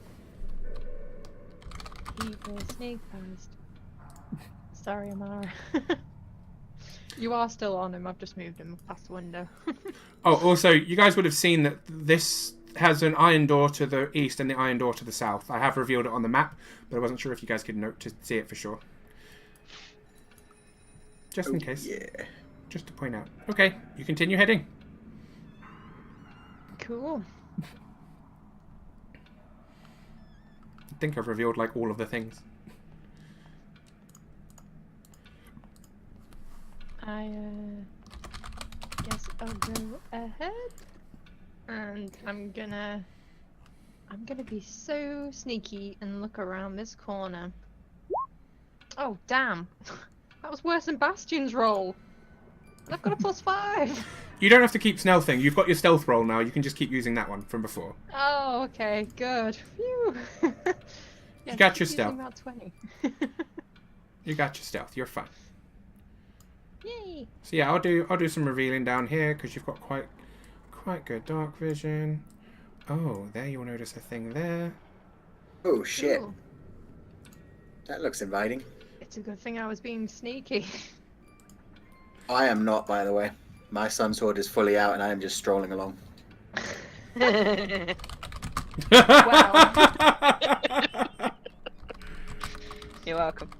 He will sneak past. Sorry, Amara. You are still on him, I've just moved him past the window. Oh, also, you guys would have seen that this has an iron door to the east and the iron door to the south. I have revealed it on the map, but I wasn't sure if you guys could note to see it for sure. Just in case. Yeah. Just to point out. Okay, you continue heading. Cool. I think I've revealed like all of the things. I guess I'll go ahead. And I'm gonna be so sneaky and look around this corner. Oh damn. That was worse than Bastion's roll. And I've got a +5. You don't have to keep stealthing. You've got your stealth roll now. You can just keep using that one from before. Oh, okay, good. Phew. Yeah, You got keep your using stealth. That 20. You got your stealth. You're fine. Yay! So yeah, I'll do some revealing down here because you've got quite good dark vision. Oh, there you'll notice a thing there. Oh shit. Cool. That looks inviting. It's a good thing I was being sneaky. I am not, by the way. My sun sword is fully out and I am just strolling along. You're welcome.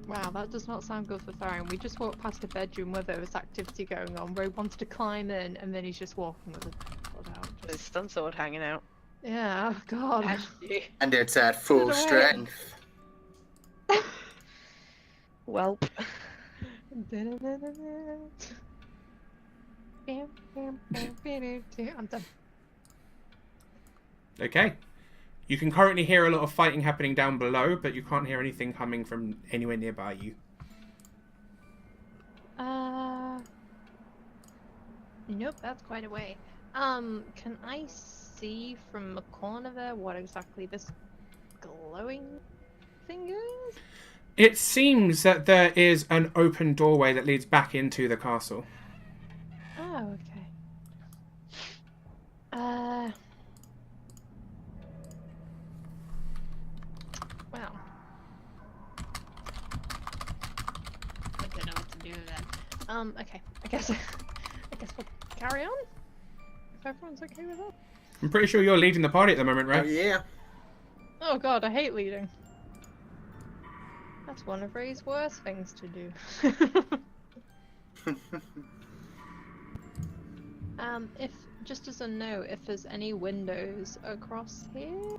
Wow, that does not sound good for Tharian. We just walked past a bedroom where there was activity going on. Ray wanted to climb in, and then he's just walking with a sword out. There's stun sword hanging out. Yeah, oh god. And it's at full Get away. strength. Well, I'm done. Okay. You can currently hear a lot of fighting happening down below, but you can't hear anything coming from anywhere nearby you. Nope, that's quite a way. Can I see from the corner there what exactly this glowing thing is? It seems that there is an open doorway that leads back into the castle. Oh, okay. Okay. I guess we'll carry on. If everyone's okay with that. I'm pretty sure you're leading the party at the moment, Oh right? yeah. Oh god, I hate leading. That's one of Ray's worst things to do. If just as a note, if there's any windows across here,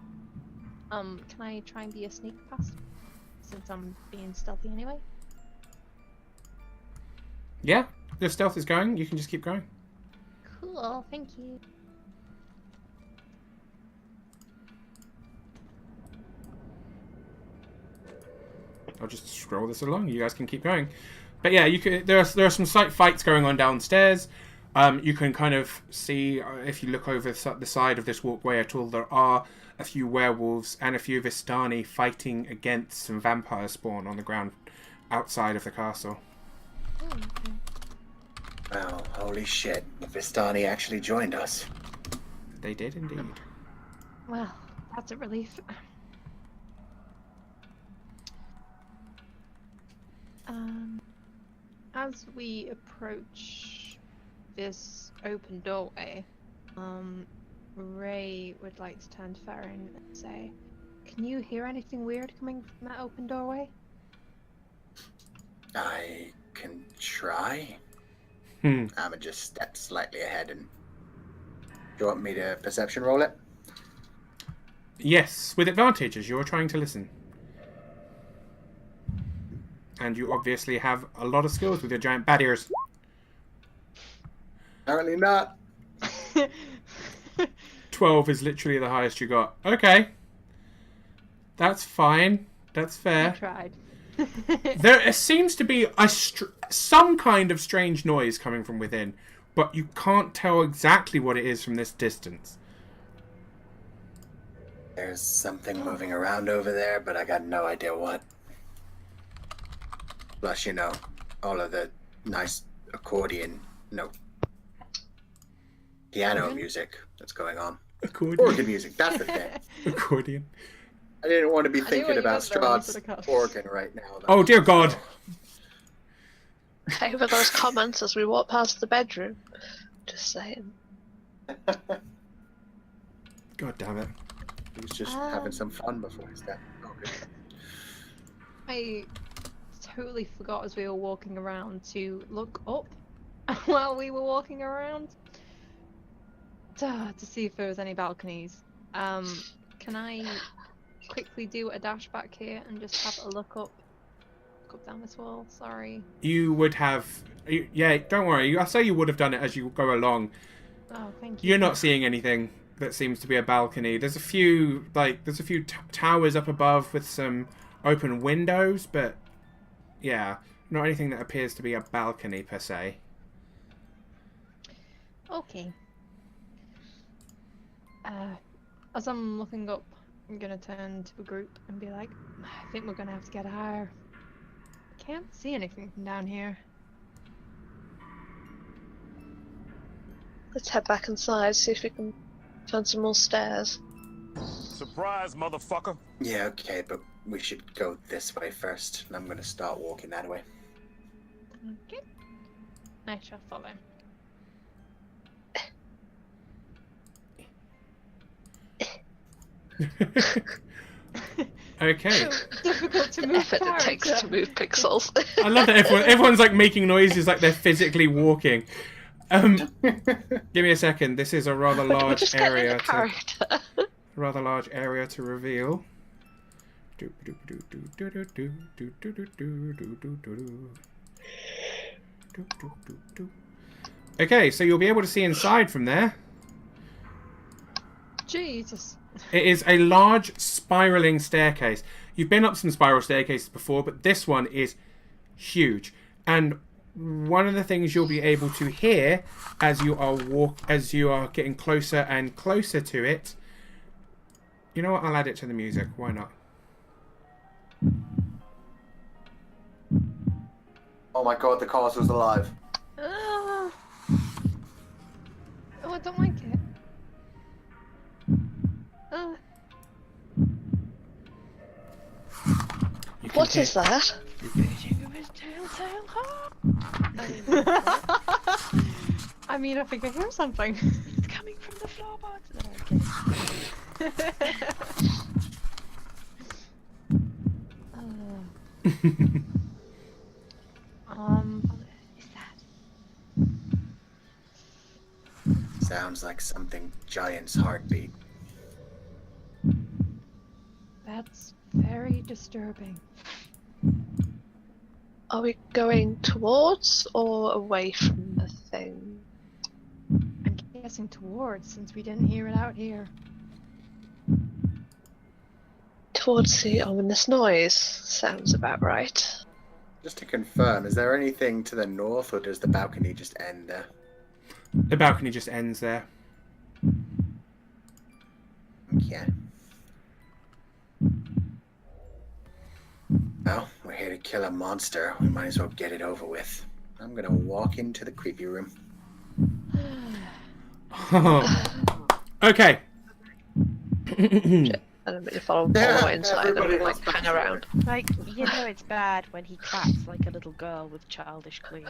can I try and be a sneak past? Since I'm being stealthy anyway. Yeah, the stealth is going. You can just keep going. Cool, thank you. I'll just scroll this along. You guys can keep going. But yeah, you can. There are some slight fights going on downstairs. You can kind of see if you look over the side of this walkway at all. There are a few werewolves and a few Vistani fighting against some vampire spawn on the ground outside of the castle. Oh, okay. Wow, holy shit. The Vistani actually joined us. They did indeed. Well, that's a relief. As we approach this open doorway, Ray would like to turn to Farron and say, "Can you hear anything weird coming from that open doorway?" I can try. I'ma just step slightly ahead and... Do you want me to perception roll it? Yes, with advantage as you're trying to listen. And you obviously have a lot of skills with your giant bat ears. Apparently not. 12 is literally the highest you got. Okay. That's fine. That's I fair. tried. There seems to be some kind of strange noise coming from within, but you can't tell exactly what it is from this distance. There's something moving around over there, but I got no idea what. Plus, you know, all of the nice accordion, piano music that's going on. Accordion. Organ music, that's the thing. Accordion. I didn't want to be I knew thinking what you about meant there when you Strahd's said a cuss. organ right now. Oh dear God. Over those comments as we walk past the bedroom. Just saying. God damn it. He was just having some fun before his death. Oh, good. I totally forgot as we were walking around to look up while we were walking around to see if there was any balconies. Can I quickly do a dash back here and just have a look up down this wall? Sorry. You would have... Yeah, don't worry. I'll say you would have done it as you go along. Oh, thank you. You're not seeing anything that seems to be a balcony. There's a few, towers up above with some open windows, but yeah, not anything that appears to be a balcony per se. Okay. As I'm looking up, I'm gonna turn to the group and be like, I think we're gonna have to get higher. I can't see anything from down here. Let's head back inside, see if we can find some more stairs. Surprise, motherfucker. Yeah, okay, but we should go this way first, and I'm going to start walking that way. Okay. I shall follow. Okay. So difficult to move Effort it takes to move pixels. I love that everyone's like making noises like they're physically walking. Give me a second. This is a rather large Just get in area the character. rather large area to reveal. Okay, so you'll be able to see inside from there. Jesus. It is a large spiraling staircase. You've been up some spiral staircases before, but this one is huge. And one of the things you'll be able to hear as you are getting closer and closer to it. You know what? I'll add it to the music. Why not? Oh my god, the castle's alive. Oh, I don't like it. You can What hear- is that? Bidding of his telltale heart. I mean, I think I hear something. It's coming from the floorboards. No, I'm kidding. Um, Is that? Sounds like something giant's heartbeat. that's very disturbing. Are we going towards or away from the thing? I'm guessing towards, since we didn't hear it out here. Towards the ominous noise. Sounds about right. Just to confirm, is there anything to the north, or does the balcony just end there? The balcony just ends there. Yeah. Well, we're here to kill a monster. We might as well get it over with. I'm gonna walk into the creepy room. Okay. I don't really follow all the way inside and Everybody like else hang back around. Like, you know it's bad when he claps like a little girl with childish glee.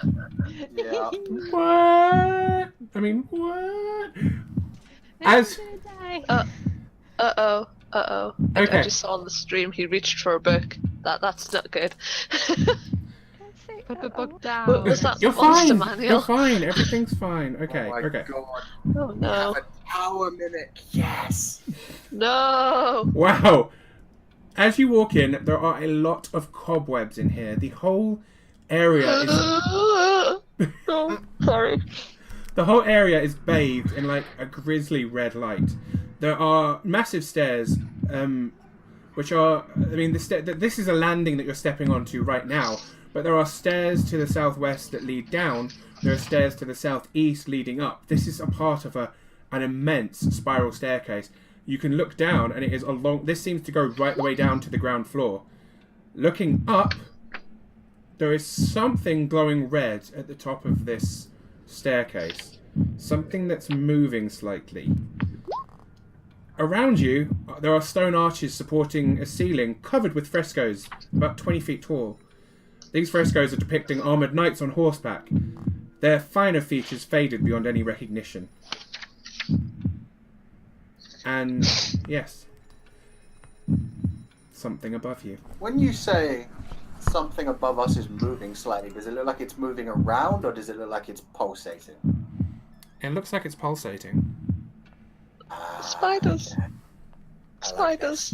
Yeah. What? I mean, what? As Uh-oh. I Okay. just saw on the stream he reached for a book. That's not good. Put the book down. Was that You're the monster fine. manual? You're fine. Everything's fine. Okay. Oh my Okay. god. Oh We no. have a tower mimic. Yes. No! Wow. As you walk in, there are a lot of cobwebs in here. The whole area is Oh, sorry. the whole area is bathed in like a grisly red light. There are massive stairs, which are, I mean, this is a landing that you're stepping onto right now, but there are stairs to the southwest that lead down. There are stairs to the southeast leading up. This is a part of an immense spiral staircase. You can look down, and it is this seems to go right the way down to the ground floor. Looking up, there is something glowing red at the top of this staircase. Something that's moving slightly. Around you, there are stone arches supporting a ceiling covered with frescoes, about 20 feet tall. These frescoes are depicting armoured knights on horseback. Their finer features faded beyond any recognition. And, yes, something above you. When you say something above us is moving slightly, does it look like it's moving around, or does it look like it's pulsating? It looks like it's pulsating. Spiders. Okay. I like Spiders.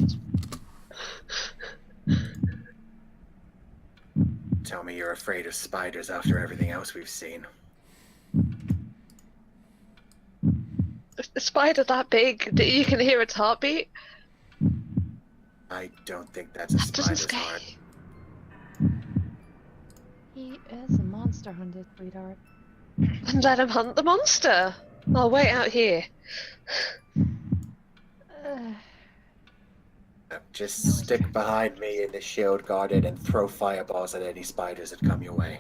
Tell me you're afraid of spiders after everything else we've seen. A spider that big that you can hear its heartbeat? I don't think that's a That doesn't spider's scare heart. you. He is a monster hunter, sweetheart. Then let him hunt the monster. I'll wait out here. Just stick behind me in the shield guarded and throw fireballs at any spiders that come your way.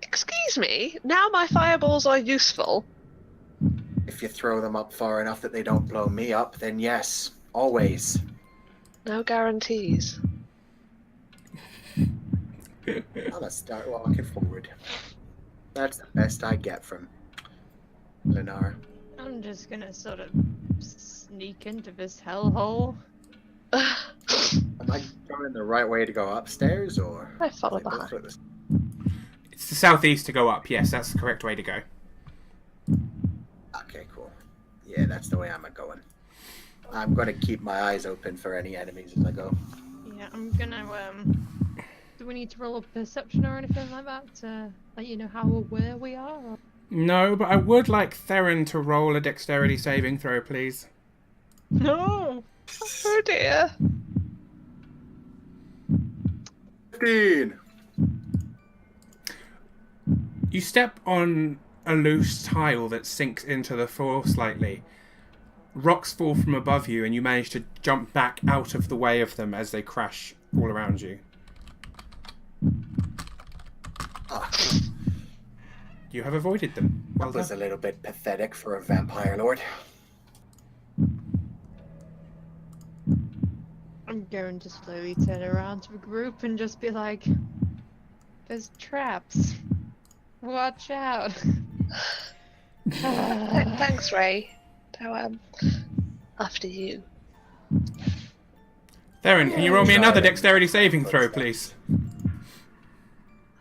Excuse me? Now my fireballs are useful. If you throw them up far enough that they don't blow me up, then yes, always. No guarantees. Let's start walking forward. That's the best I get from Lenara. I'm just gonna sort of sneak into this hellhole. Am I going the right way to go upstairs, or? I follow They both behind. look the same. It's the southeast to go up. Yes, that's the correct way to go. Okay, cool. Yeah, that's the way I'm going. I'm gonna keep my eyes open for any enemies as I go. Yeah, I'm gonna, do we need to roll a perception or anything like that to let you know how aware we are? Or... No, but I would like Theron to roll a dexterity saving throw, please. No! Oh dear. 15! You step on a loose tile that sinks into the floor slightly. Rocks fall from above you, and you manage to jump back out of the way of them as they crash all around you. Ah, You have avoided them. Well that was done. a little bit pathetic for a vampire lord. I'm going to slowly turn around to the group and just be like, There's traps. Watch out. Thanks, Ray. Now, after you. Theron, can you roll me Try another them. dexterity saving throw, please?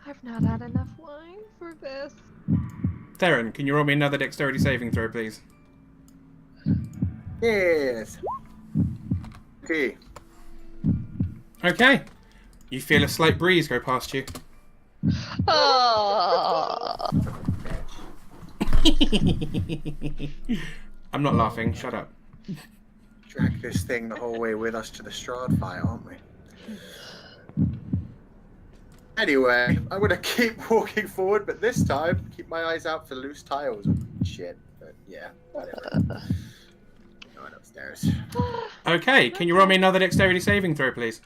I've not had enough wine for this. Theron, can you roll me another dexterity saving throw, please? Yes. Okay. Okay. You feel a slight breeze go past you. Oh. I'm not laughing. Shut up. Drag this thing the whole way with us to the Strahd fight, aren't we? Anyway, I'm gonna keep walking forward, but this time keep my eyes out for loose tiles and shit. But yeah, whatever. Going upstairs. Okay, can you roll me another dexterity saving throw, please?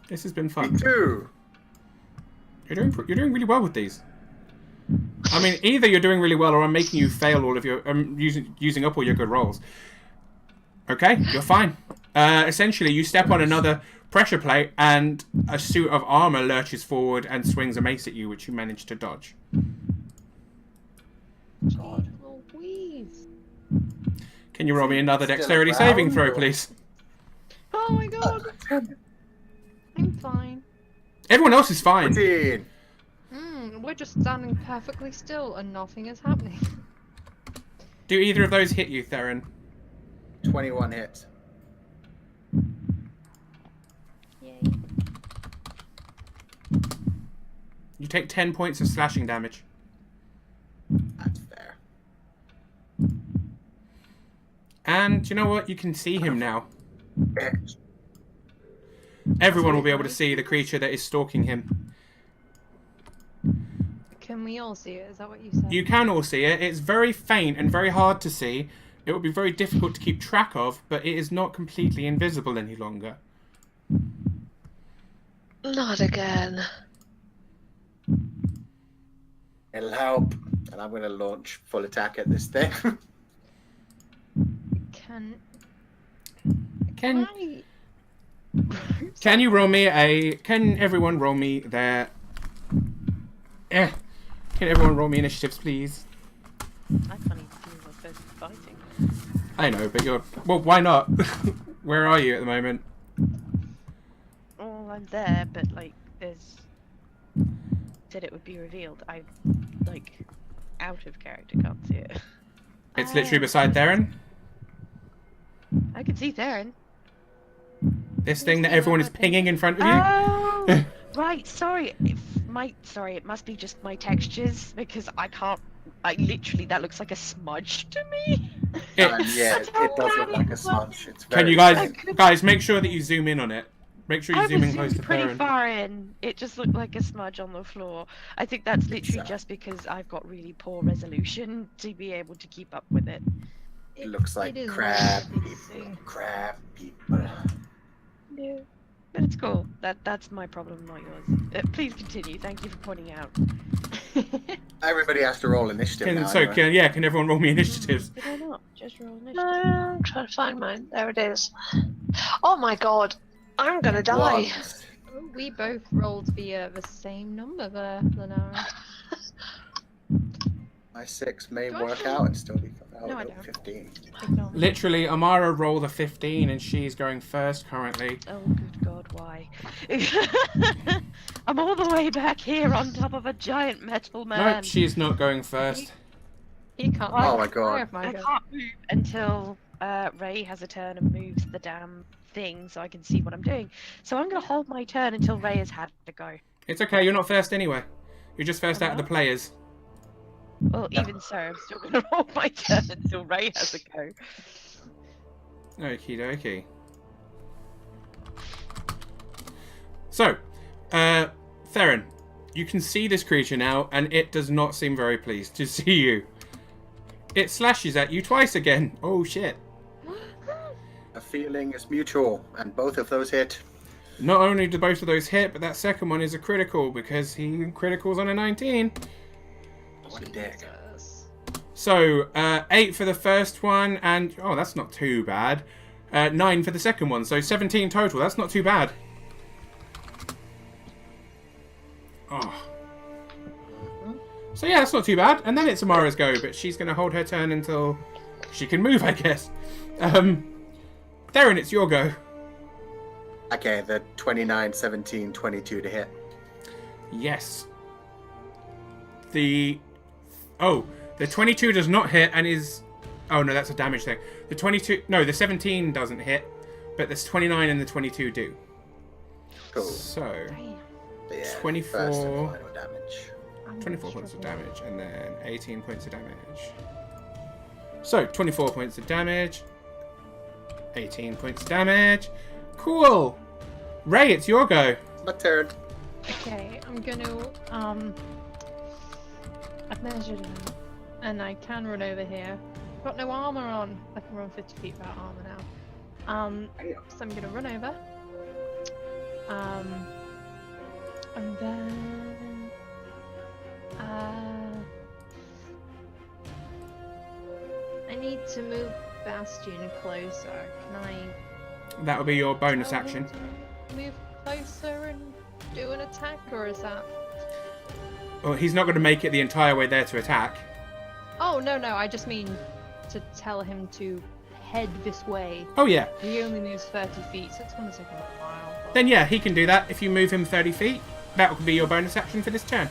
This has been Me fun. too. You're doing really well with these. I mean, either you're doing really well, or I'm making you fail all of your using up all your good rolls. Okay, you're fine. Essentially, you step on another pressure plate, and a suit of armor lurches forward and swings a mace at you, which you manage to dodge. God. Louise. Can you roll me another Still dexterity around, saving throw, or- please? Oh my god. I'm fine. Everyone else is fine. 14. We're just standing perfectly still and nothing is happening. Do either of those hit you, Theron? 21 hits. Yay. You take 10 points of slashing damage. That's fair. And you know what? You can see him now. Bitch. Everyone will be able to see the creature that is stalking him. Can we all see it? Is that what you said? You can all see it. It's very faint and very hard to see. It will be very difficult to keep track of, but it is not completely invisible any longer. Not again. It'll help. And I'm gonna launch full attack at this thing. Can Can I... Can you roll me a... Can everyone roll me their... Can everyone roll me initiatives, please? I can't even see who we're supposed to be fighting. I know, but you're... Well, why not? Where are you at the moment? Oh, I'm there, but like, there's. Said it would be revealed. I'm like out of character, can't see it. It's literally beside Theron. I can see Theron. This thing that everyone is pinging in front of you. Oh, right. Sorry. Sorry. It must be just my textures because I can't. I literally that looks like a smudge to me. Yeah, it does look like a smudge. It's very Can you guys make sure that you zoom in on it? Make sure you I zoom was in close to zoomed pretty Theron. far in. It just looked like a smudge on the floor. I think that's literally So- just because I've got really poor resolution to be able to keep up with it. It looks like is crab really people. easy. Crab people. Yeah. But it's cool. That's my problem, not yours. Please continue. Thank you for pointing out. Everybody has to roll initiative now. Anyway. Can everyone roll me initiatives? Did I not? Just roll initiative. I'm trying to find mine. There it is. Oh my god. I'm gonna die. Ones. We both rolled the same number there, Lenara. My 6 may Do I work have- out and still be No, I don't. 15. Ignore me. Literally, Amara rolled a 15 and she's going first currently. Oh, good God, why? I'm all the way back here on top of a giant metal man. No, she's not going first. He can't. Oh my I god. have my I go. can't move until Ray has a turn and moves the damn thing so I can see what I'm doing. So I'm going to hold my turn until Ray has had to go. It's okay, you're not first anyway. You're just first out of the players. Well, even so, I'm still going to hold my turn until Ray has a go. Okie dokie. So, Theron, you can see this creature now, and it does not seem very pleased to see you. It slashes at you twice again. Oh shit. A feeling is mutual, and both of those hit. Not only do both of those hit, but that second one is a critical because he criticals on a 19. What a dick. Jesus. So, 8 for the first one, and oh, that's not too bad. 9 for the second one, so 17 total. That's not too bad. So yeah, that's not too bad. And then it's Amara's go, but she's going to hold her turn until she can move, I guess. Theron, it's your go. Okay, the 29, 17, 22 to hit. Yes. The 22 does not hit and is... Oh, no, that's a damage thing. The 22... No, the 17 doesn't hit, but the 29 and the 22 do. Cool. So, But yeah, 24 first and final damage. 24 points of damage, and then 18 points of damage. So, 24 points of damage. 18 points of damage. Cool. Ray, it's your go. My turn. Okay, I'm gonna I've measured it out, and I can run over here. I've got no armor on. I can run 50 feet without armor now. So I'm gonna run over. And then I need to move Bastion closer. Can I? That will be your bonus tell him action. to move closer and do an attack, or is that? Well, he's not going to make it the entire way there to attack. Oh no, I just mean to tell him to head this way. Oh, yeah. He only moves 30 feet, so it's going to take him a while. But... Then, yeah, he can do that. If you move him 30 feet, that will be your bonus action for this turn.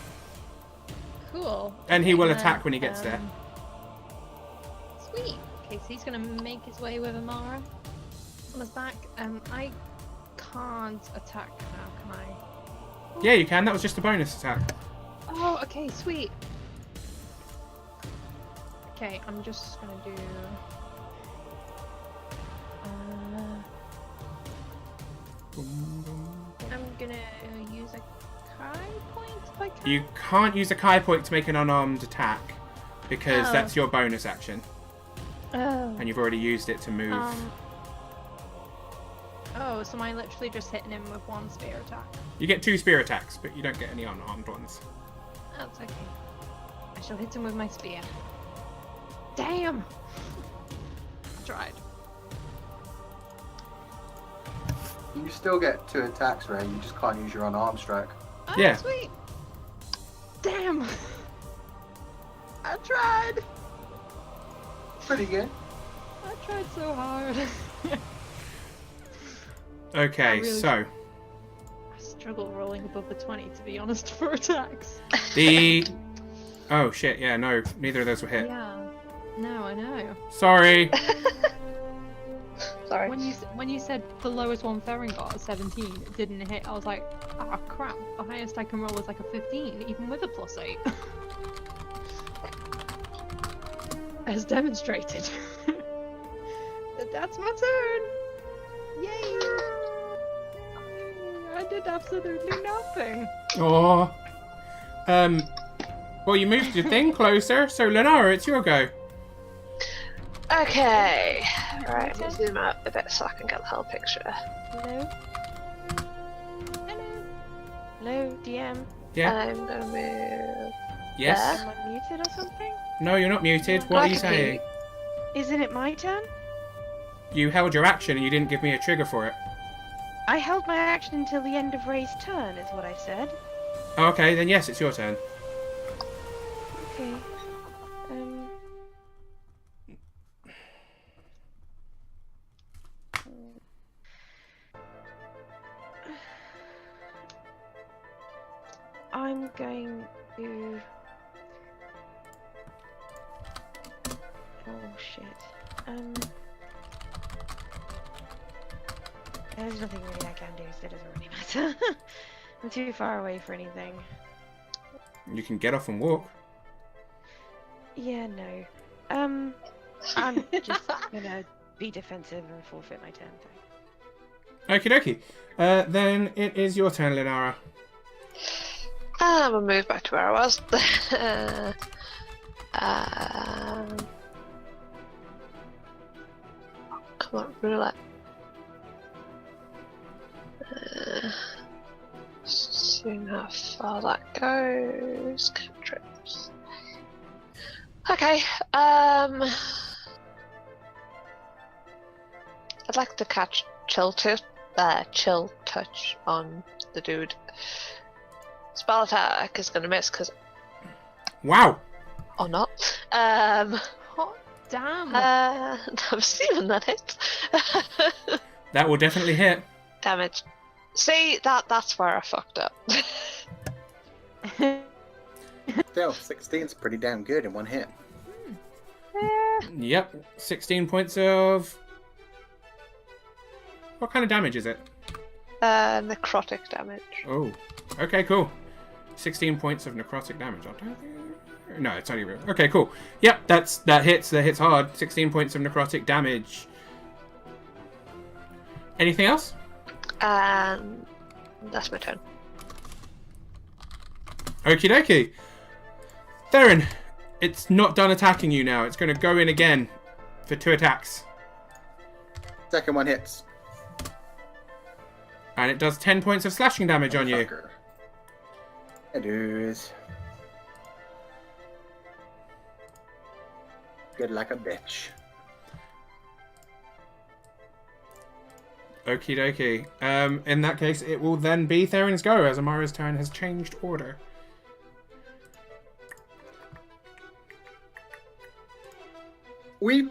Cool. And he will then, attack when he gets there. Sweet. Okay, so he's going to make his way with Amara on his back. I can't attack now, can I? Yeah, you can. That was just a bonus attack. Oh, okay, sweet. Okay, I'm just gonna do. I'm gonna use a Kai point if I can. You can't use a Kai point to make an unarmed attack because Oh. that's your bonus action, Oh. and you've already used it to move. Oh, so am I literally just hitting him with one spear attack? You get 2 spear attacks, but you don't get any unarmed ones. That's okay. I shall hit him with my spear. Damn! I tried. You still get 2 attacks, Ray. You just can't use your unarmed strike. Oh, Yeah. sweet! Damn! I tried! Pretty good. I tried so hard. Okay, really- so I struggle rolling above the 20, to be honest, for attacks. the... Oh, shit, yeah, no, neither of those were hit. Yeah. No, I know. Sorry. Sorry. When you said the lowest one Theron got, a 17, it didn't hit, I was like, oh crap, the highest I can roll is like a 15, even with a +8. As demonstrated. That's my turn! Yay! I did absolutely nothing. Oh. Well, you moved your thing closer, so Lenara, it's your go. Okay. Right, let me zoom out a bit so I can get the whole picture. Hello? Hello. Hello, DM? Yeah? I'm gonna move. Yes? there. Am I muted or something? No, you're not muted. What are you Okay. saying? Isn't it my turn? You held your action and you didn't give me a trigger for it. I held my action until the end of Ray's turn, is what I said. Oh, okay, then yes, it's your turn. Okay. I'm going to... Oh shit. There's nothing really I can do, so it doesn't really matter. I'm too far away for anything. You can get off and walk. Yeah, no. I'm just gonna be defensive and forfeit my turn. Okie dokie. Then it is your turn, Lenara. I'm gonna move back to where I was. Come on, roulette. Seeing how far that goes. Cantrips. Okay. I'd like to catch chill touch on the dude. Spell attack is gonna miss because Wow. Or not. Hot damn. I'm assuming that hits. That will definitely hit. Damage. See, that's where I fucked up. Still, 16's pretty damn good in one hit. Yep. 16 points of... What kind of damage is it? Necrotic damage. Oh. Okay, cool. 16 points of necrotic damage. I don't think... No, it's only real. Okay, cool. Yep, that hits. That hits hard. 16 points of necrotic damage. Anything else? That's my turn. Okie dokie. Theron, it's not done attacking you now. It's going to go in again for 2 attacks. Second one hits. And it does 10 points of slashing damage on you. Fucker. It is. Good like a bitch. Okie dokie. In that case, it will then be Theron's go, as Amara's turn has changed order. We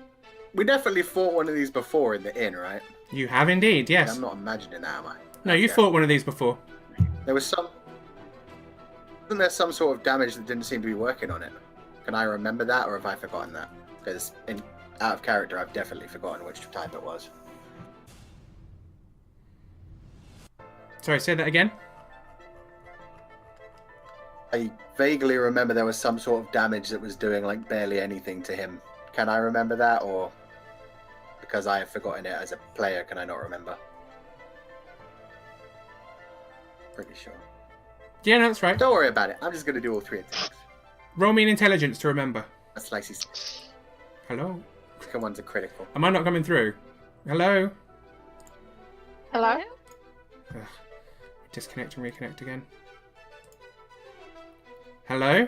definitely fought one of these before in the inn, right? You have indeed, yes. I'm not imagining that, am I? No, you Okay. fought one of these before. There was some... Wasn't there some sort of damage that didn't seem to be working on it? Can I remember that, or have I forgotten that? Because out of character, I've definitely forgotten which type it was. Sorry, say that again. I vaguely remember there was some sort of damage that was doing like barely anything to him. Can I remember that, or because I have forgotten it as a player, can I not remember? Pretty sure. Yeah, no, that's right. Don't worry about it. I'm just gonna do all 3 attacks. Roll me an intelligence to remember. That's slicey. Hello? Second one's a critical. Am I not coming through? Hello? Hello? Ugh. Disconnect and reconnect again. Hello?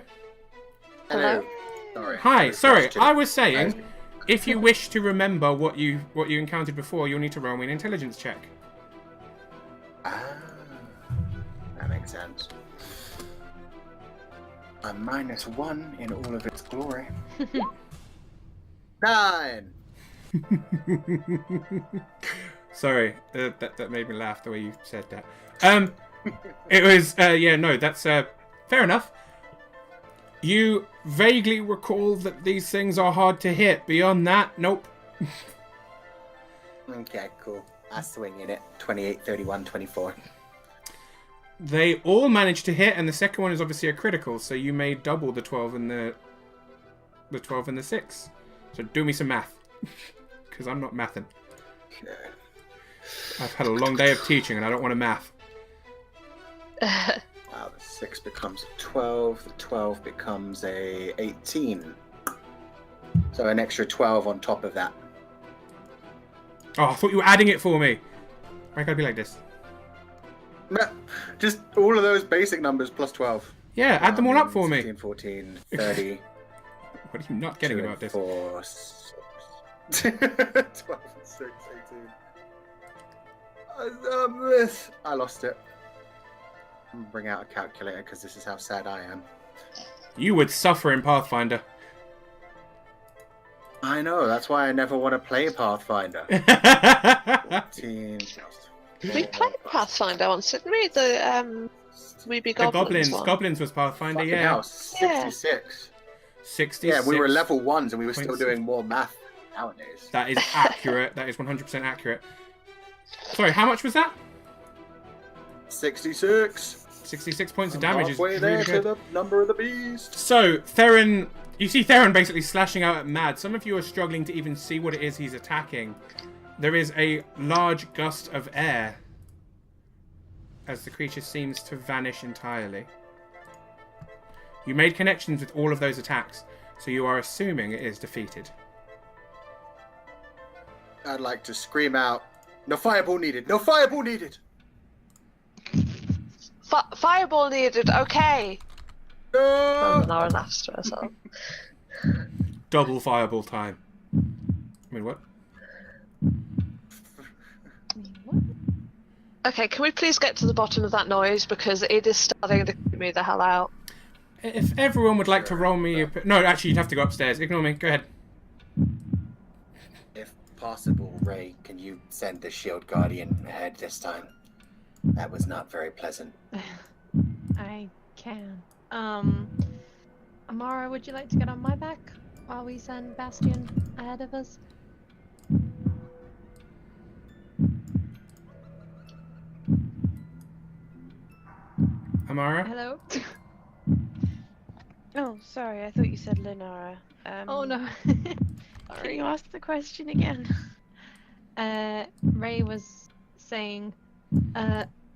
Hello. Sorry. Hi, sorry. Question. I was saying, if you wish to remember what you encountered before, you'll need to roll me an intelligence check. Ah, that makes sense. A -1 in all of its glory. 9. Sorry, that made me laugh the way you said that. It was yeah, no, that's fair enough. You vaguely recall that these things are hard to hit. Beyond that, nope. Okay, cool. I swing in it. 28, 31, 24. They all managed to hit, and the second one is obviously a critical, so you may double the 12 and the 12 and the 6. So do me some math, because I'm not mathing. Okay. I've had a long day of teaching, and I don't want to math. Wow, the 6 becomes a 12. The 12 becomes a 18. So an extra 12 on top of that. Oh, I thought you were adding it for me. I gotta be like this. No, just all of those basic numbers plus 12. Yeah, add them all up for me. 16, 14, 30. What are you not getting 2 about and this? 4, 6. 12 and 6, 18. I lost it. I'm gonna bring out a calculator because this is how sad I am. You would suffer in Pathfinder. I know, that's why I never want to play Pathfinder. 14 We played Pathfinder once, didn't we? The Weeby The Goblins one. Goblins was Pathfinder, Fucking yeah. hell, 66. 66. Yeah, we were level 1s and we were still Points. doing more math nowadays. That is accurate. That is 100% accurate. Sorry, how much was that? 66. 66 points of I'm damage is halfway there really to good. the number of the beast. So, Theron... You see Theron basically slashing out at Mad. Some of you are struggling to even see what it is he's attacking. There is a large gust of air as the creature seems to vanish entirely. You made connections with all of those attacks, so you are assuming it is defeated. I'd like to scream out, no fireball needed, no fireball needed! Fireball needed, okay. No! And Laura laughs to herself. Double fireball time. I mean, what? Okay, can we please get to the bottom of that noise because it is starting to creep me the hell out. If everyone would like to roll me... No, actually, you'd have to go upstairs. Ignore me. Go ahead. If possible, Ray, can you send the shield guardian ahead this time? That was not very pleasant. I can. Amara, would you like to get on my back while we send Bastion ahead of us? Amara? Hello? Oh, sorry. I thought you said Lenara. Oh no. Can Sorry. you ask the question again? Ray was saying,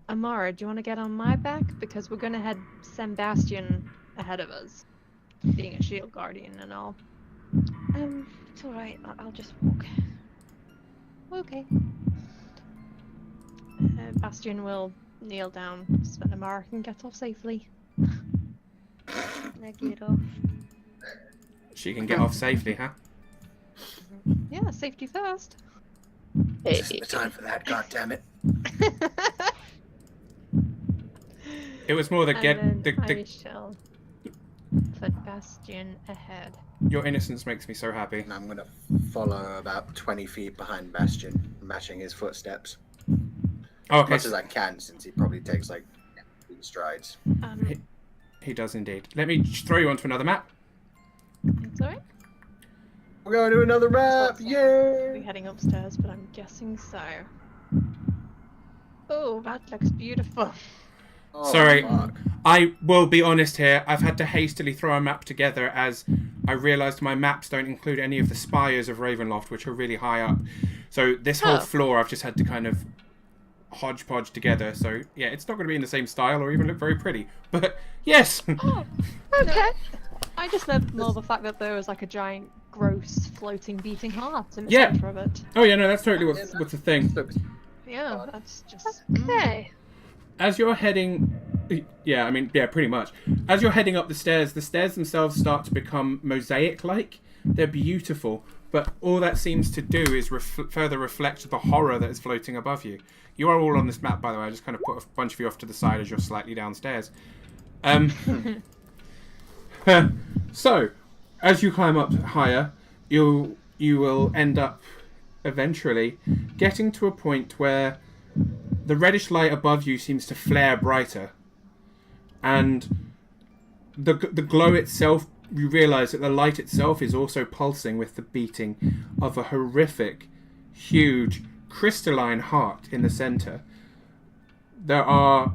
Amara, do you want to get on my back? Because we're gonna send Bastion ahead of us. Being a shield guardian and all. It's alright. I'll just walk. Okay. Bastion will kneel down so that Amara can get off safely. Now get off. She can get off safely, huh? Yeah, safety first. This is the time for that, goddammit. It was more the And get... then I The, shall put Bastion ahead. your innocence makes me so happy. And I'm gonna follow about 20 feet behind Bastion, matching his footsteps. Oh, As okay. much as I can, since he probably takes like 8 strides. He does indeed. Let me throw you onto another map. Sorry? We're going to another map! We're Yay! heading upstairs, but I'm guessing so. Oh, that looks beautiful. Oh, Sorry. fuck. I will be honest here. I've had to hastily throw a map together as I realised my maps don't include any of the spires of Ravenloft, which are really high up. So this whole Oh. floor I've just had to kind of hodgepodge together. So yeah, it's not going to be in the same style or even look very pretty. But yes. Oh, okay. I just meant more the fact that there was like a giant, gross, floating, beating heart in the Yeah. centre of it. Oh yeah, no, that's totally what's the thing. Looks- Yeah, that's just. Okay. As you're heading, yeah, I mean, yeah, pretty much. As you're heading up the stairs themselves start to become mosaic-like. They're beautiful, but all that seems to do is further reflect the horror that is floating above you. You are all on this map, by the way. I just kind of put a bunch of you off to the side as you're slightly downstairs. So, as you climb up higher, you will end up eventually getting to a point where the reddish light above you seems to flare brighter, and the glow itself, you realise that the light itself is also pulsing with the beating of a horrific, huge, crystalline heart in the centre. There are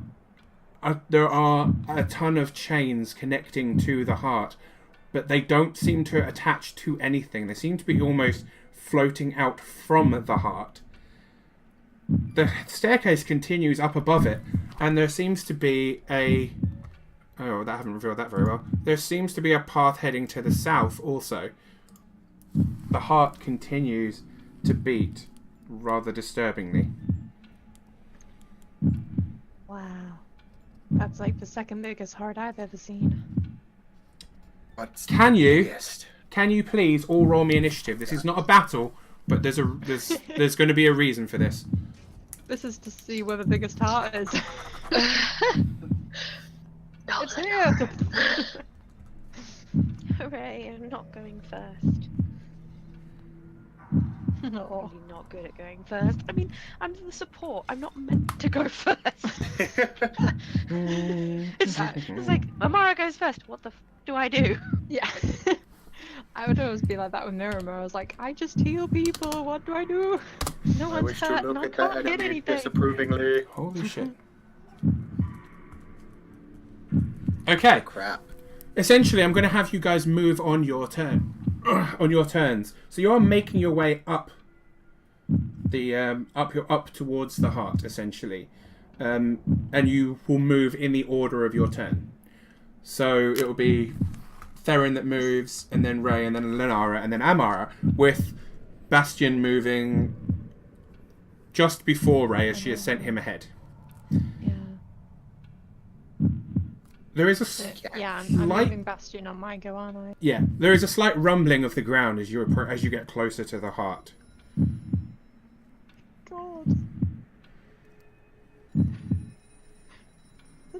a ton of chains connecting to the heart, but they don't seem to attach to anything. They seem to be almost floating out from the heart. The staircase continues up above it, and there seems to be a... Oh, I haven't revealed that very well. There seems to be a path heading to the south also. The heart continues to beat rather disturbingly. Wow. That's like the second biggest heart I've ever seen. What's Can you? biggest? Can you please all roll me initiative? This is not a battle, but there's going to be a reason for this. This is to see where the biggest heart is. No, It's here! Hooray, I'm not going first. I'm Oh. really not good at going first. I mean, I'm the support. I'm not meant to go first. It's like, Amara goes first. What the do I do? Yeah. I would always be like that with Miramar. I was like, I just heal people. What do I do? No I one's wish to hurt and look I at that can't hit enemy anything. disapprovingly. Holy shit. Okay. Crap. Essentially, I'm going to have you guys move on your turn. On your turns. So you are making your way up the up towards the heart, essentially. And you will move in the order of your turn. So it will be Theron that moves, and then Ray, and then Lenara, and then Amara, with Bastion moving just before Ray as she has sent him ahead. Yeah. There is a Yeah, I'm slight... moving Bastion on my go, aren't I? Yeah, there is a slight rumbling of the ground as you get closer to the heart. God. I'm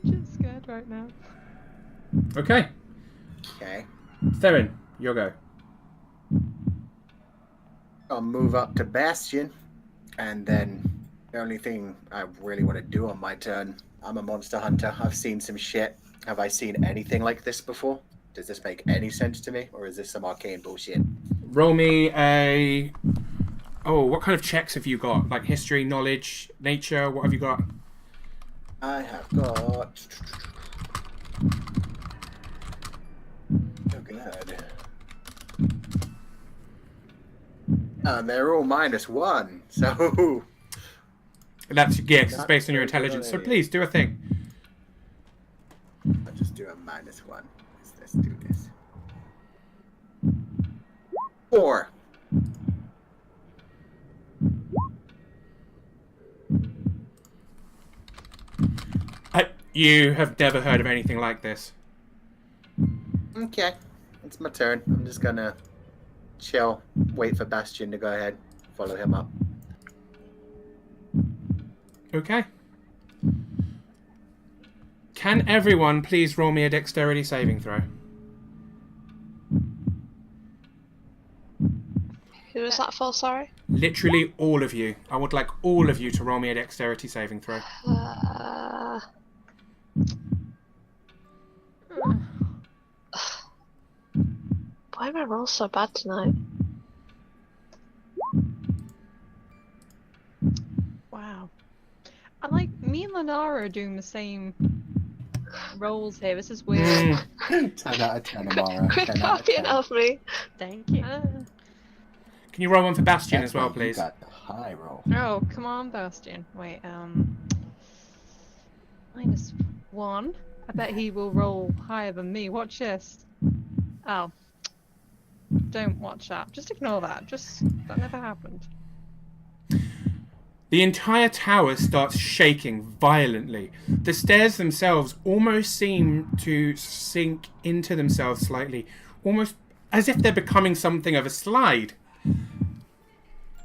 just scared right now. Okay, Okay. Theron, your go. I'll move up to Bastion, and then the only thing I really want to do on my turn, I'm a monster hunter. I've seen some shit. Have I seen anything like this before? Does this make any sense to me, or is this some arcane bullshit? Roll me a... Oh, what kind of checks have you got? Like history, knowledge, nature, what have you got? I have got... Oh, God. They're all -1, so... That's, yeah, 'cause it's Not based on your very good intelligence. So on please, do a thing. I'll just do a -1. Let's do this. 4. You have never heard of anything like this. Okay. It's my turn. I'm just gonna chill, wait for Bastion to go ahead, follow him up. Okay. Can everyone please roll me a dexterity saving throw? Who was that for, sorry? Literally all of you. I would like all of you to roll me a dexterity saving throw. Why are my rolls so bad tonight? Wow. I like me and Lenara are doing the same rolls here. This is weird. 10 out of 10, Amara. Quit 10 out of copying 10. of me. Thank you. Can you roll one for Bastion That's as well, why please? You got the high roll. Oh, come on, Bastion. Wait, -1. I bet he will roll higher than me. Watch this. Oh. Don't watch that. Just ignore that. That never happened. The entire tower starts shaking violently. The stairs themselves almost seem to sink into themselves slightly, almost as if they're becoming something of a slide.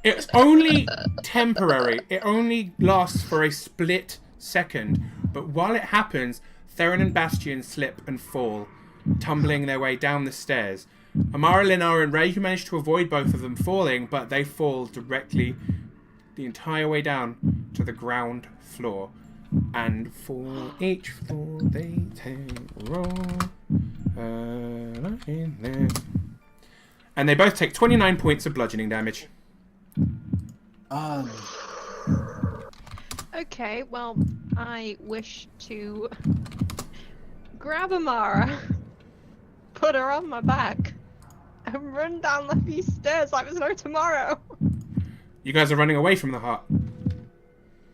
It's only temporary. It only lasts for a split second. But while it happens, Theron and Bastion slip and fall, tumbling their way down the stairs. Amara, Lenara, and Ray, you manage to avoid both of them falling, but they fall directly the entire way down to the ground floor. And for each floor, they take a roll. And they both take 29 points of bludgeoning damage. Okay, well, I wish to grab Amara, put her on my back, and run down these stairs like there's no tomorrow. You guys are running away from the hut.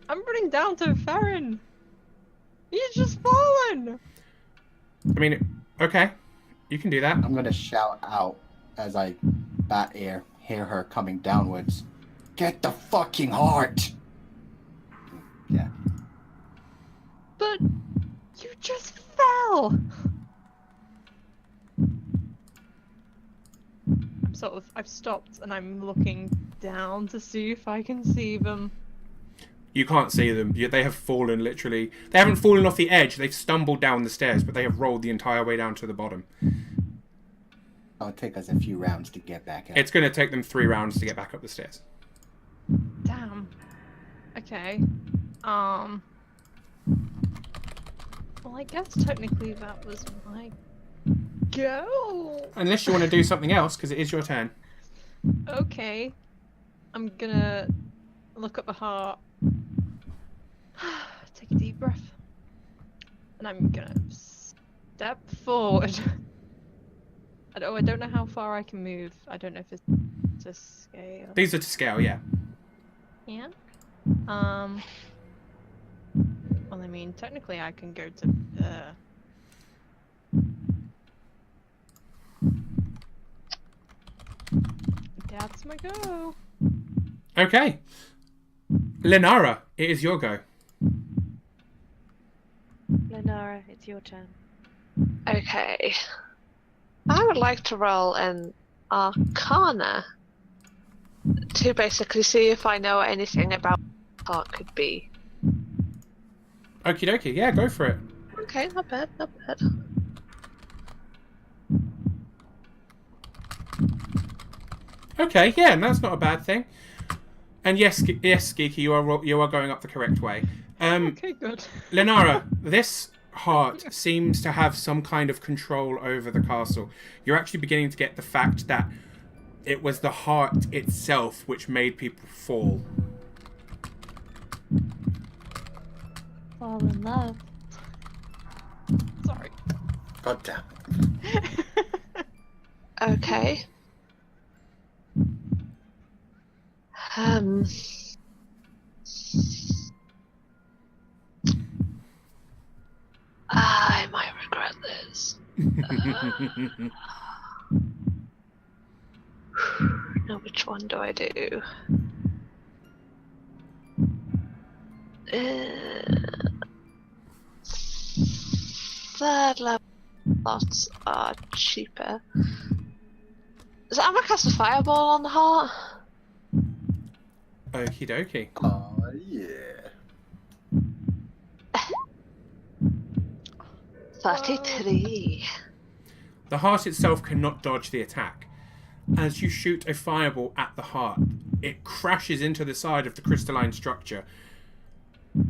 I'm running down to Theron. He's just fallen. I mean, okay. You can do that. I'm gonna shout out as I hear her coming downwards. Get the fucking heart! Yeah. But you just fell. I've stopped and I'm looking down to see if I can see them. You can't see them. They have fallen, literally. They haven't fallen off the edge. They've stumbled down the stairs, but they have rolled the entire way down to the bottom. It'll take us a few rounds to get back up. It's going to take them 3 rounds to get back up the stairs. Damn. Okay. Well, I guess technically that was my go. Unless you want to do something else, because it is your turn. Okay. I'm gonna look at the heart. Take a deep breath. And I'm gonna step forward. I don't know how far I can move. I don't know if it's to scale. These are to scale, yeah. Yeah. Well, I mean, technically I can go to That's my go. Okay. Lenara, it is your go. Lenara, it's your turn. Okay. I would like to roll an Arcana to basically see if I know anything about what it could be. Okie dokie, yeah, go for it. Okay, not bad, not bad. Okay, yeah, that's not a bad thing. And yes, Geeky, you are going up the correct way. Okay, good. Lenara, this heart seems to have some kind of control over the castle. You're actually beginning to get the fact that it was the heart itself which made people fall. Fall in love. Sorry. God damn. Okay. Um. I might regret this. Now, which one do I do? Third level slots are cheaper. Is it cast a fireball on the heart? Okie dokie. Oh, yeah. 33. The heart itself cannot dodge the attack. As you shoot a fireball at the heart, it crashes into the side of the crystalline structure.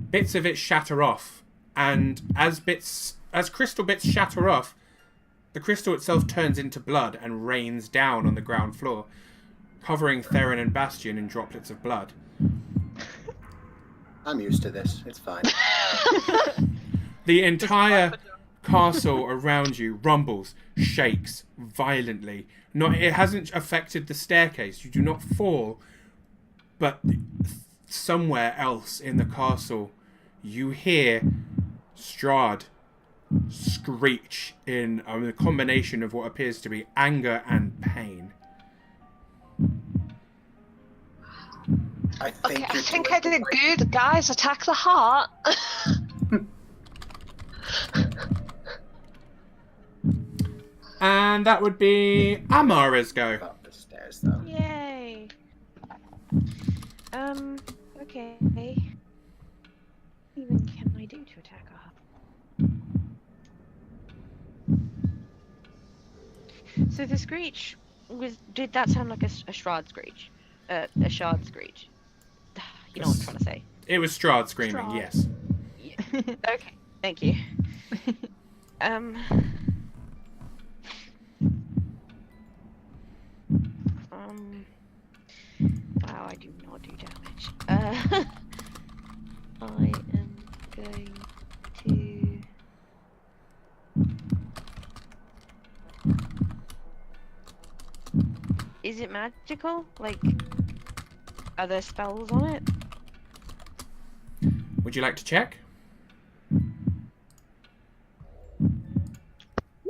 Bits of it shatter off, and as crystal bits shatter off, the crystal itself turns into blood and rains down on the ground floor, covering Theron and Bastion in droplets of blood. I'm used to this. It's fine. The entire castle around you rumbles, shakes violently. It hasn't affected the staircase. You do not fall, but somewhere else in the castle, you hear Strahd screech in a combination of what appears to be anger and pain. I think I did good, guys. Attack the heart. And that would be Amara's go. Up the stairs, though. Yay. Okay. Even can I do to attack her? So the screech did that sound like a Strahd screech? A shard screech? You know what I'm trying to say. It was Strahd screaming, Strahd. yes. Yeah. Okay, thank you. Wow, I do not do damage. I am going to... Is it magical? Like, are there spells on it? Would you like to check?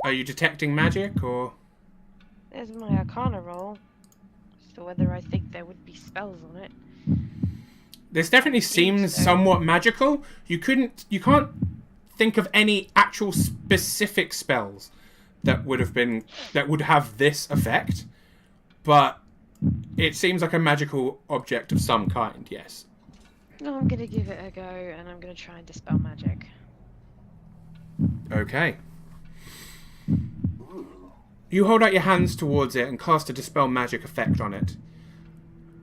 Are you detecting magic, or...? There's my Arcana roll. So whether I think there would be spells on it. This definitely seems somewhat magical. You can't think of any actual specific spells that would have this effect, but it seems like a magical object of some kind, yes. No, I'm gonna give it a go, and I'm gonna try and dispel magic. Okay. You hold out your hands towards it and cast a dispel magic effect on it.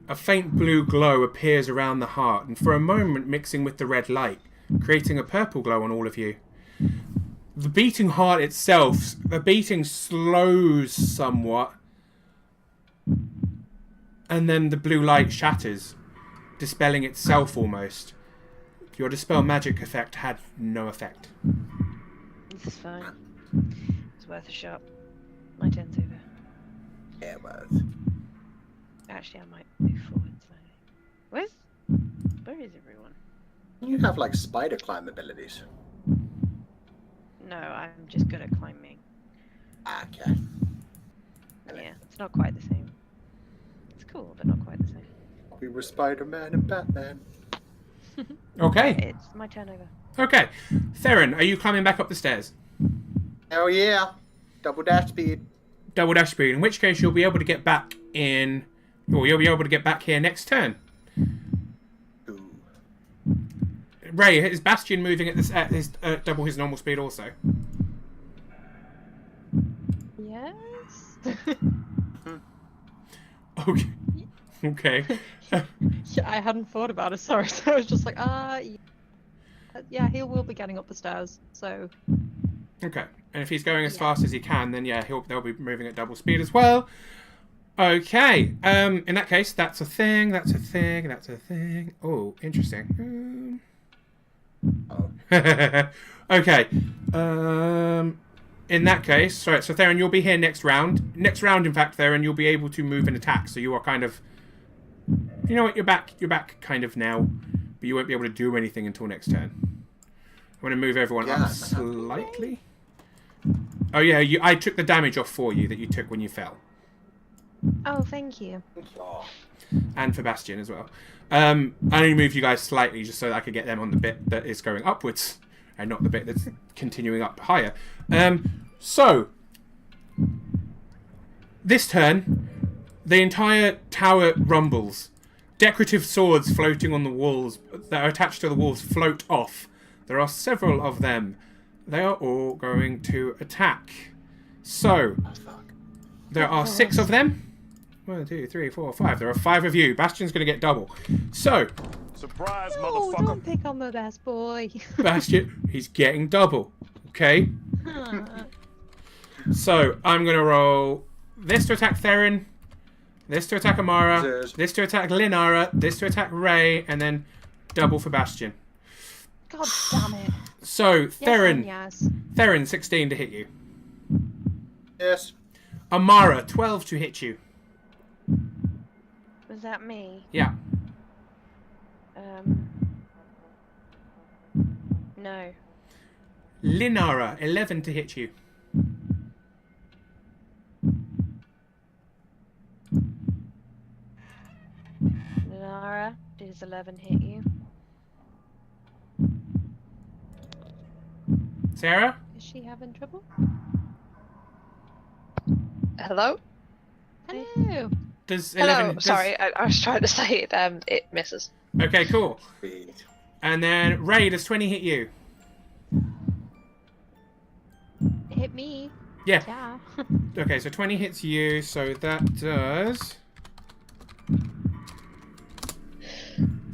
A faint blue glow appears around the heart, and for a moment mixing with the red light, creating a purple glow on all of you. The beating heart itself, the beating slows somewhat, and then the blue light shatters, dispelling itself almost. Your dispel magic effect had no effect. This is fine. It's worth a shot. My turn's over. Yeah, it was. Actually, I might move forward slightly. Where is everyone? You have like spider climb abilities. No, I'm just good at climbing. Okay. Yeah, it's not quite the same. It's cool, but not quite the same. We were Spider-Man and Batman. Okay. It's my turn over. Okay. Theron, are you climbing back up the stairs? Hell yeah. Double dash speed. Double dash speed, in which case you'll be able to get back in... Or you'll be able to get back here next turn. Ooh. Ray, is Bastion moving at his double his normal speed also? Yes. Okay. Okay. Yeah, I hadn't thought about it. Sorry, so I was just like, yeah, he will be getting up the stairs. So Okay. And if he's going as Yeah. fast as he can, then yeah, they'll be moving at double speed as well. Okay. In that case, that's a thing. That's a thing. That's a thing. Oh, interesting. Oh, Okay. In that case, so Theron, you'll be here next round. Next round, in fact, Theron, you'll be able to move and attack. So you are kind of, you know what, you're back kind of now, but you won't be able to do anything until next turn. I want to move everyone Yeah. up slightly. Oh yeah, I took the damage off for you that you took when you fell, oh, thank you. oh. and for Bastion as well. I only moved you guys slightly just so that I could get them on the bit that is going upwards, and not the bit that's continuing up higher. So this turn, the entire tower rumbles. Decorative swords floating on the walls that are attached to the walls float off. There are several of them. They are all going to attack. So Oh, fuck. there are 6 of them. 1, 2, 3, 4, 5. There are 5 of you. Bastion's going to get double. So Surprise, Oh, motherfucker. don't pick on the best boy. Bastion, he's getting double. Okay. So I'm going to roll this to attack Theron, this to attack Amara, Scissors. this to attack Linara, this to attack Ray, and then double for Bastion. God damn it. So Yes, Theron, and yes. Theron, 16 to hit you. Yes. Amara, 12 to hit you. Was that me? Yeah. No. Linara, 11 to hit you. Nara, does 11 hit you? Sarah? Is she having trouble? Hello? Hello. Does Hello. 11... does- Sorry, I was trying to say it. It misses. Okay, cool. Speed. And then Ray, does 20 hit you? Hit me. Yeah. Yeah. Okay, so 20 hits you, so that does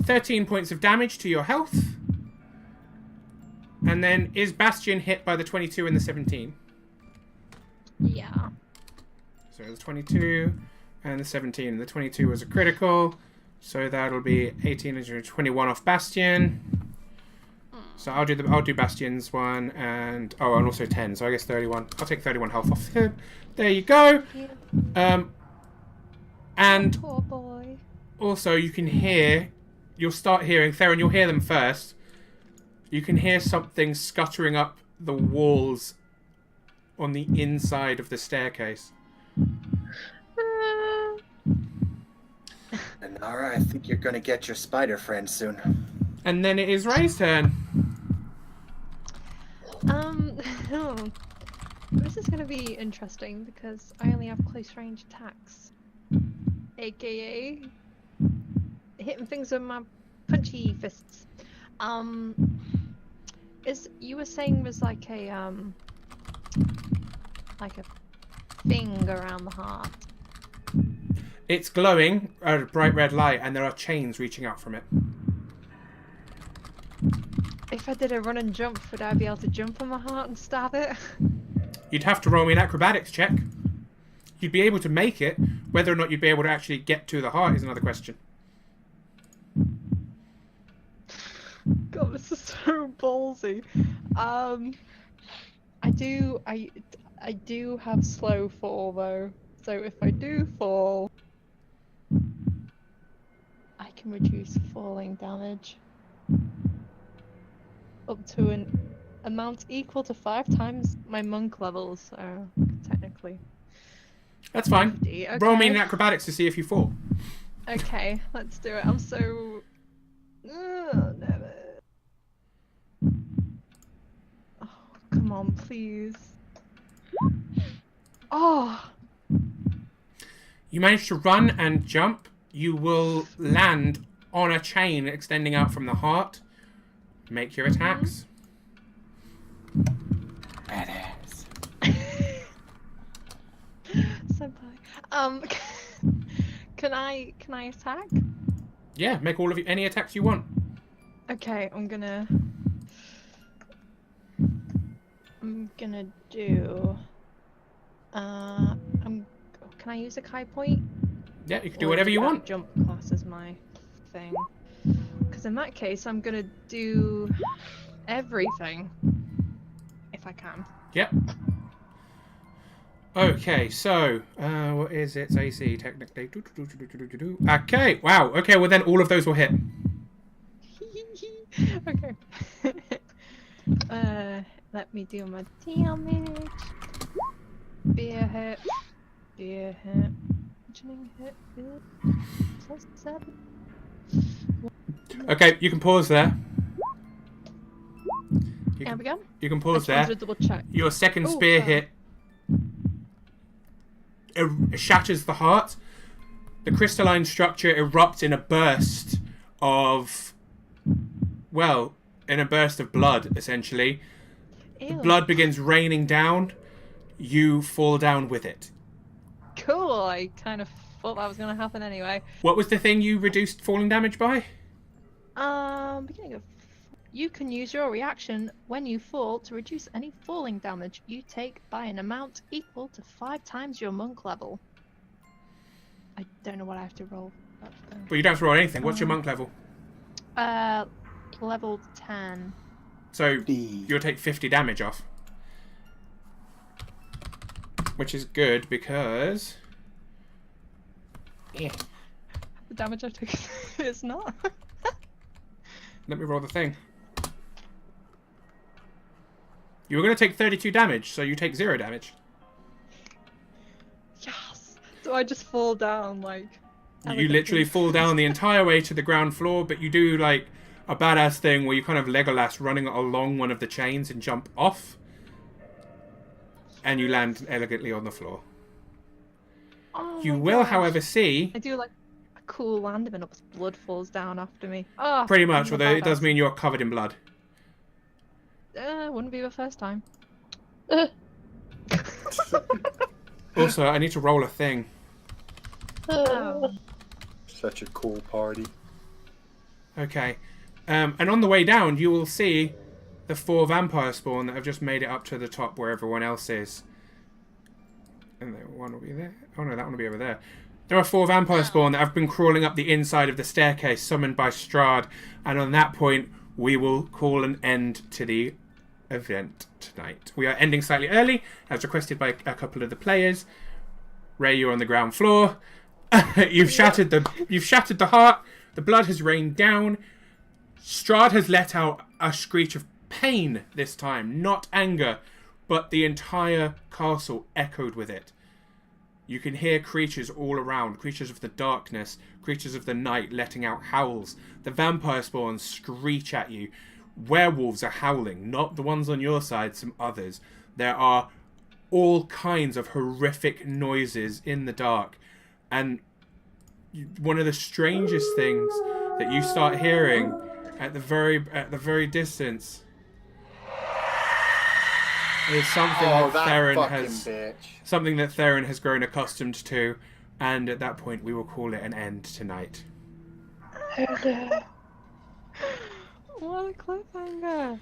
13 points of damage to your health. And then is Bastion hit by the 22 and the 17? Yeah. So the 22 and the 17. The 22 was a critical, so that'll be 18 and 21 off Bastion. So I'll do Bastion's one, and also 10. So I guess 31. I'll take 31 health off him. There you go. And Poor boy. also you'll start hearing, Theron, you'll hear them first. You can hear something scuttering up the walls on the inside of the staircase. And Nara, I think you're gonna get your spider friend soon. And then it is Ray's turn. This is going to be interesting because I only have close range attacks, aka hitting things with my punchy fists. You were saying there's like a thing around the heart. It's glowing a bright red light, and there are chains reaching out from it. If I did a run and jump, would I be able to jump on my heart and stab it? You'd have to roll me an acrobatics check. You'd be able to make it. Whether or not you'd be able to actually get to the heart is another question. God, this is so ballsy. I do have slow fall though, so if I do fall, I can reduce falling damage up to an amount equal to 5 times my monk level, so technically. That's fine. Okay. Roll me an acrobatics to see if you fall. Okay, let's do it. I'm so... damn it. Oh, come on, please. Oh! You manage to run and jump. You will land on a chain extending out from the heart. Make your attacks. Badass. Senpai. Can I attack? Yeah, make all of you any attacks you want. Okay, I'm gonna do. Can I use a Kai point? Yeah, you can do Or whatever does you that want. Jump class as my thing. Because in that case, I'm gonna do everything if I can. Yep. Okay, so what is its AC technically? Okay, wow. Okay, well then all of those will hit. Okay. Let me do my damage. Spear hit. Spear hit. Bludgeoning hit. +7. Okay, you can pause there. There we go. You can I pause just wanted there. to double check. Your second Oh, spear sorry. hit shatters the heart. The crystalline structure erupts in a burst of, well, in a burst of blood, essentially. The Ew. blood begins raining down. You fall down with it. Cool. I kind of thought that was gonna happen anyway. What was the thing you reduced falling damage by? Beginning of. You can use your reaction when you fall to reduce any falling damage you take by an amount equal to 5 times your monk level. I don't know what I have to roll. Well, you don't have to roll anything. What's your monk level? Level 10. So you'll take 50 damage off. Which is good because... Yeah. The damage I took is not. Let me roll the thing. You were going to take 32 damage, so you take 0 damage. Yes! So I just fall down, like... You literally fall down the entire way to the ground floor, but you do, like, a badass thing where you kind of Legolas running along one of the chains and jump off. And you land elegantly on the floor. Oh You my will, gosh. however, see... I do, like, a cool landing and blood falls down after me. Oh, Pretty much, I'm a although it does badass. mean you're covered in blood. Wouldn't be the first time. Also, I need to roll a thing. Oh. Such a cool party. Okay. And on the way down, you will see the 4 vampire spawn that have just made it up to the top where everyone else is. And one will be there. Oh no, that one will be over there. There are 4 vampire spawn that have been crawling up the inside of the staircase summoned by Strahd. And on that point, we will call an end to the event tonight. We are ending slightly early, as requested by a couple of the players. Ray, you're on the ground floor. You've shattered the heart. The blood has rained down. Strahd has let out a screech of pain this time, not anger, but the entire castle echoed with it. You can hear creatures all around, creatures of the darkness, creatures of the night letting out howls. The vampire spawns screech at you. Werewolves are howling, not the ones on your side, some others. There are all kinds of horrific noises in the dark. And one of the strangest things that you start hearing at the very distance is something that Theron has grown accustomed to, and at that point we will call it an end tonight. What a cliffhanger!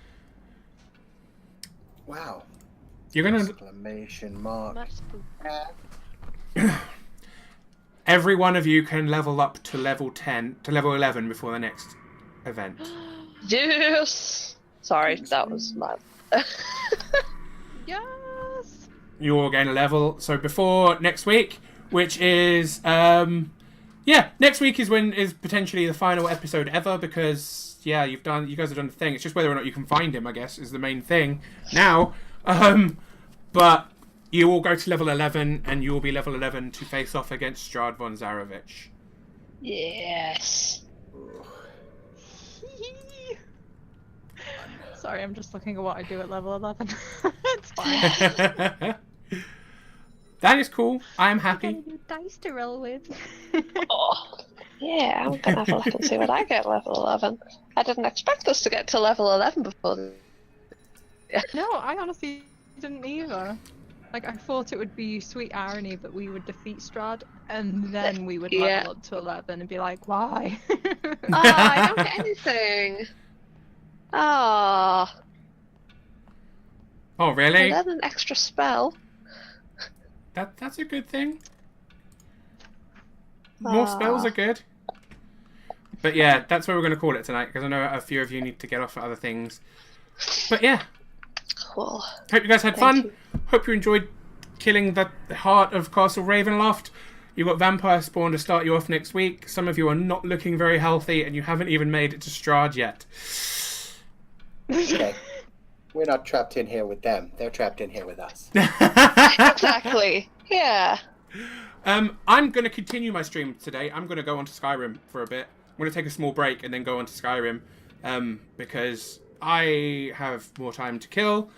Wow. You're gonna... Exclamation mark. Much spook. Every one of you can level up to level 11 before the next event. Yes! Sorry, that was loud. Yes! You all gain a level. So before next week, which is next week is potentially the final episode ever, because you guys have done the thing. It's just whether or not you can find him, I guess, is the main thing now. But you all go to level 11, and you will be level 11 to face off against Strahd von Zarovich. Yes. Sorry, I'm just looking at what I do at level 11. It's fine. That is cool. I am I happy. got a new dice to roll with. Oh, yeah, I'm gonna have a look and see what I get at level 11. I didn't expect us to get to level 11 before. No, I honestly didn't either. Like, I thought it would be sweet irony that we would defeat Strahd, and then we would Yeah. level up to 11 and be like, why? Ah, I don't get anything. Ah, Oh, I really? learned an extra spell. That's a good thing. More spells are good. But yeah, that's where we're going to call it tonight, because I know a few of you need to get off for other things. But yeah, Cool. hope you guys had Thank fun. Hope you enjoyed killing the heart of Castle Ravenloft. You've got vampire spawn to start you off next week. Some of you are not looking very healthy, and you haven't even made it to Strahd yet. Okay. We're not trapped in here with them. They're trapped in here with us. Exactly. Yeah. I'm going to continue my stream today. I'm going to go onto Skyrim for a bit. I'm going to take a small break and then go onto Skyrim because I have more time to kill.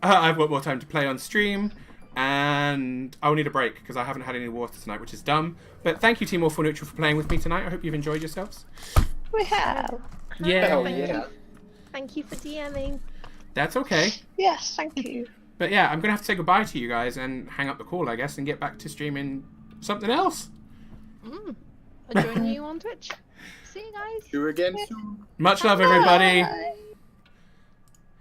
I've got more time to play on stream. And I'll need a break because I haven't had any water tonight, which is dumb. But thank you, Team Awful Neutral, for playing with me tonight. I hope you've enjoyed yourselves. We have. Yeah. Hell yeah. Thank you for DMing. That's okay. Yes, thank you. But yeah, I'm going to have to say goodbye to you guys and hang up the call, I guess, and get back to streaming something else. I'll join you on Twitch. See you guys. Do again soon. Much love, everybody. Bye.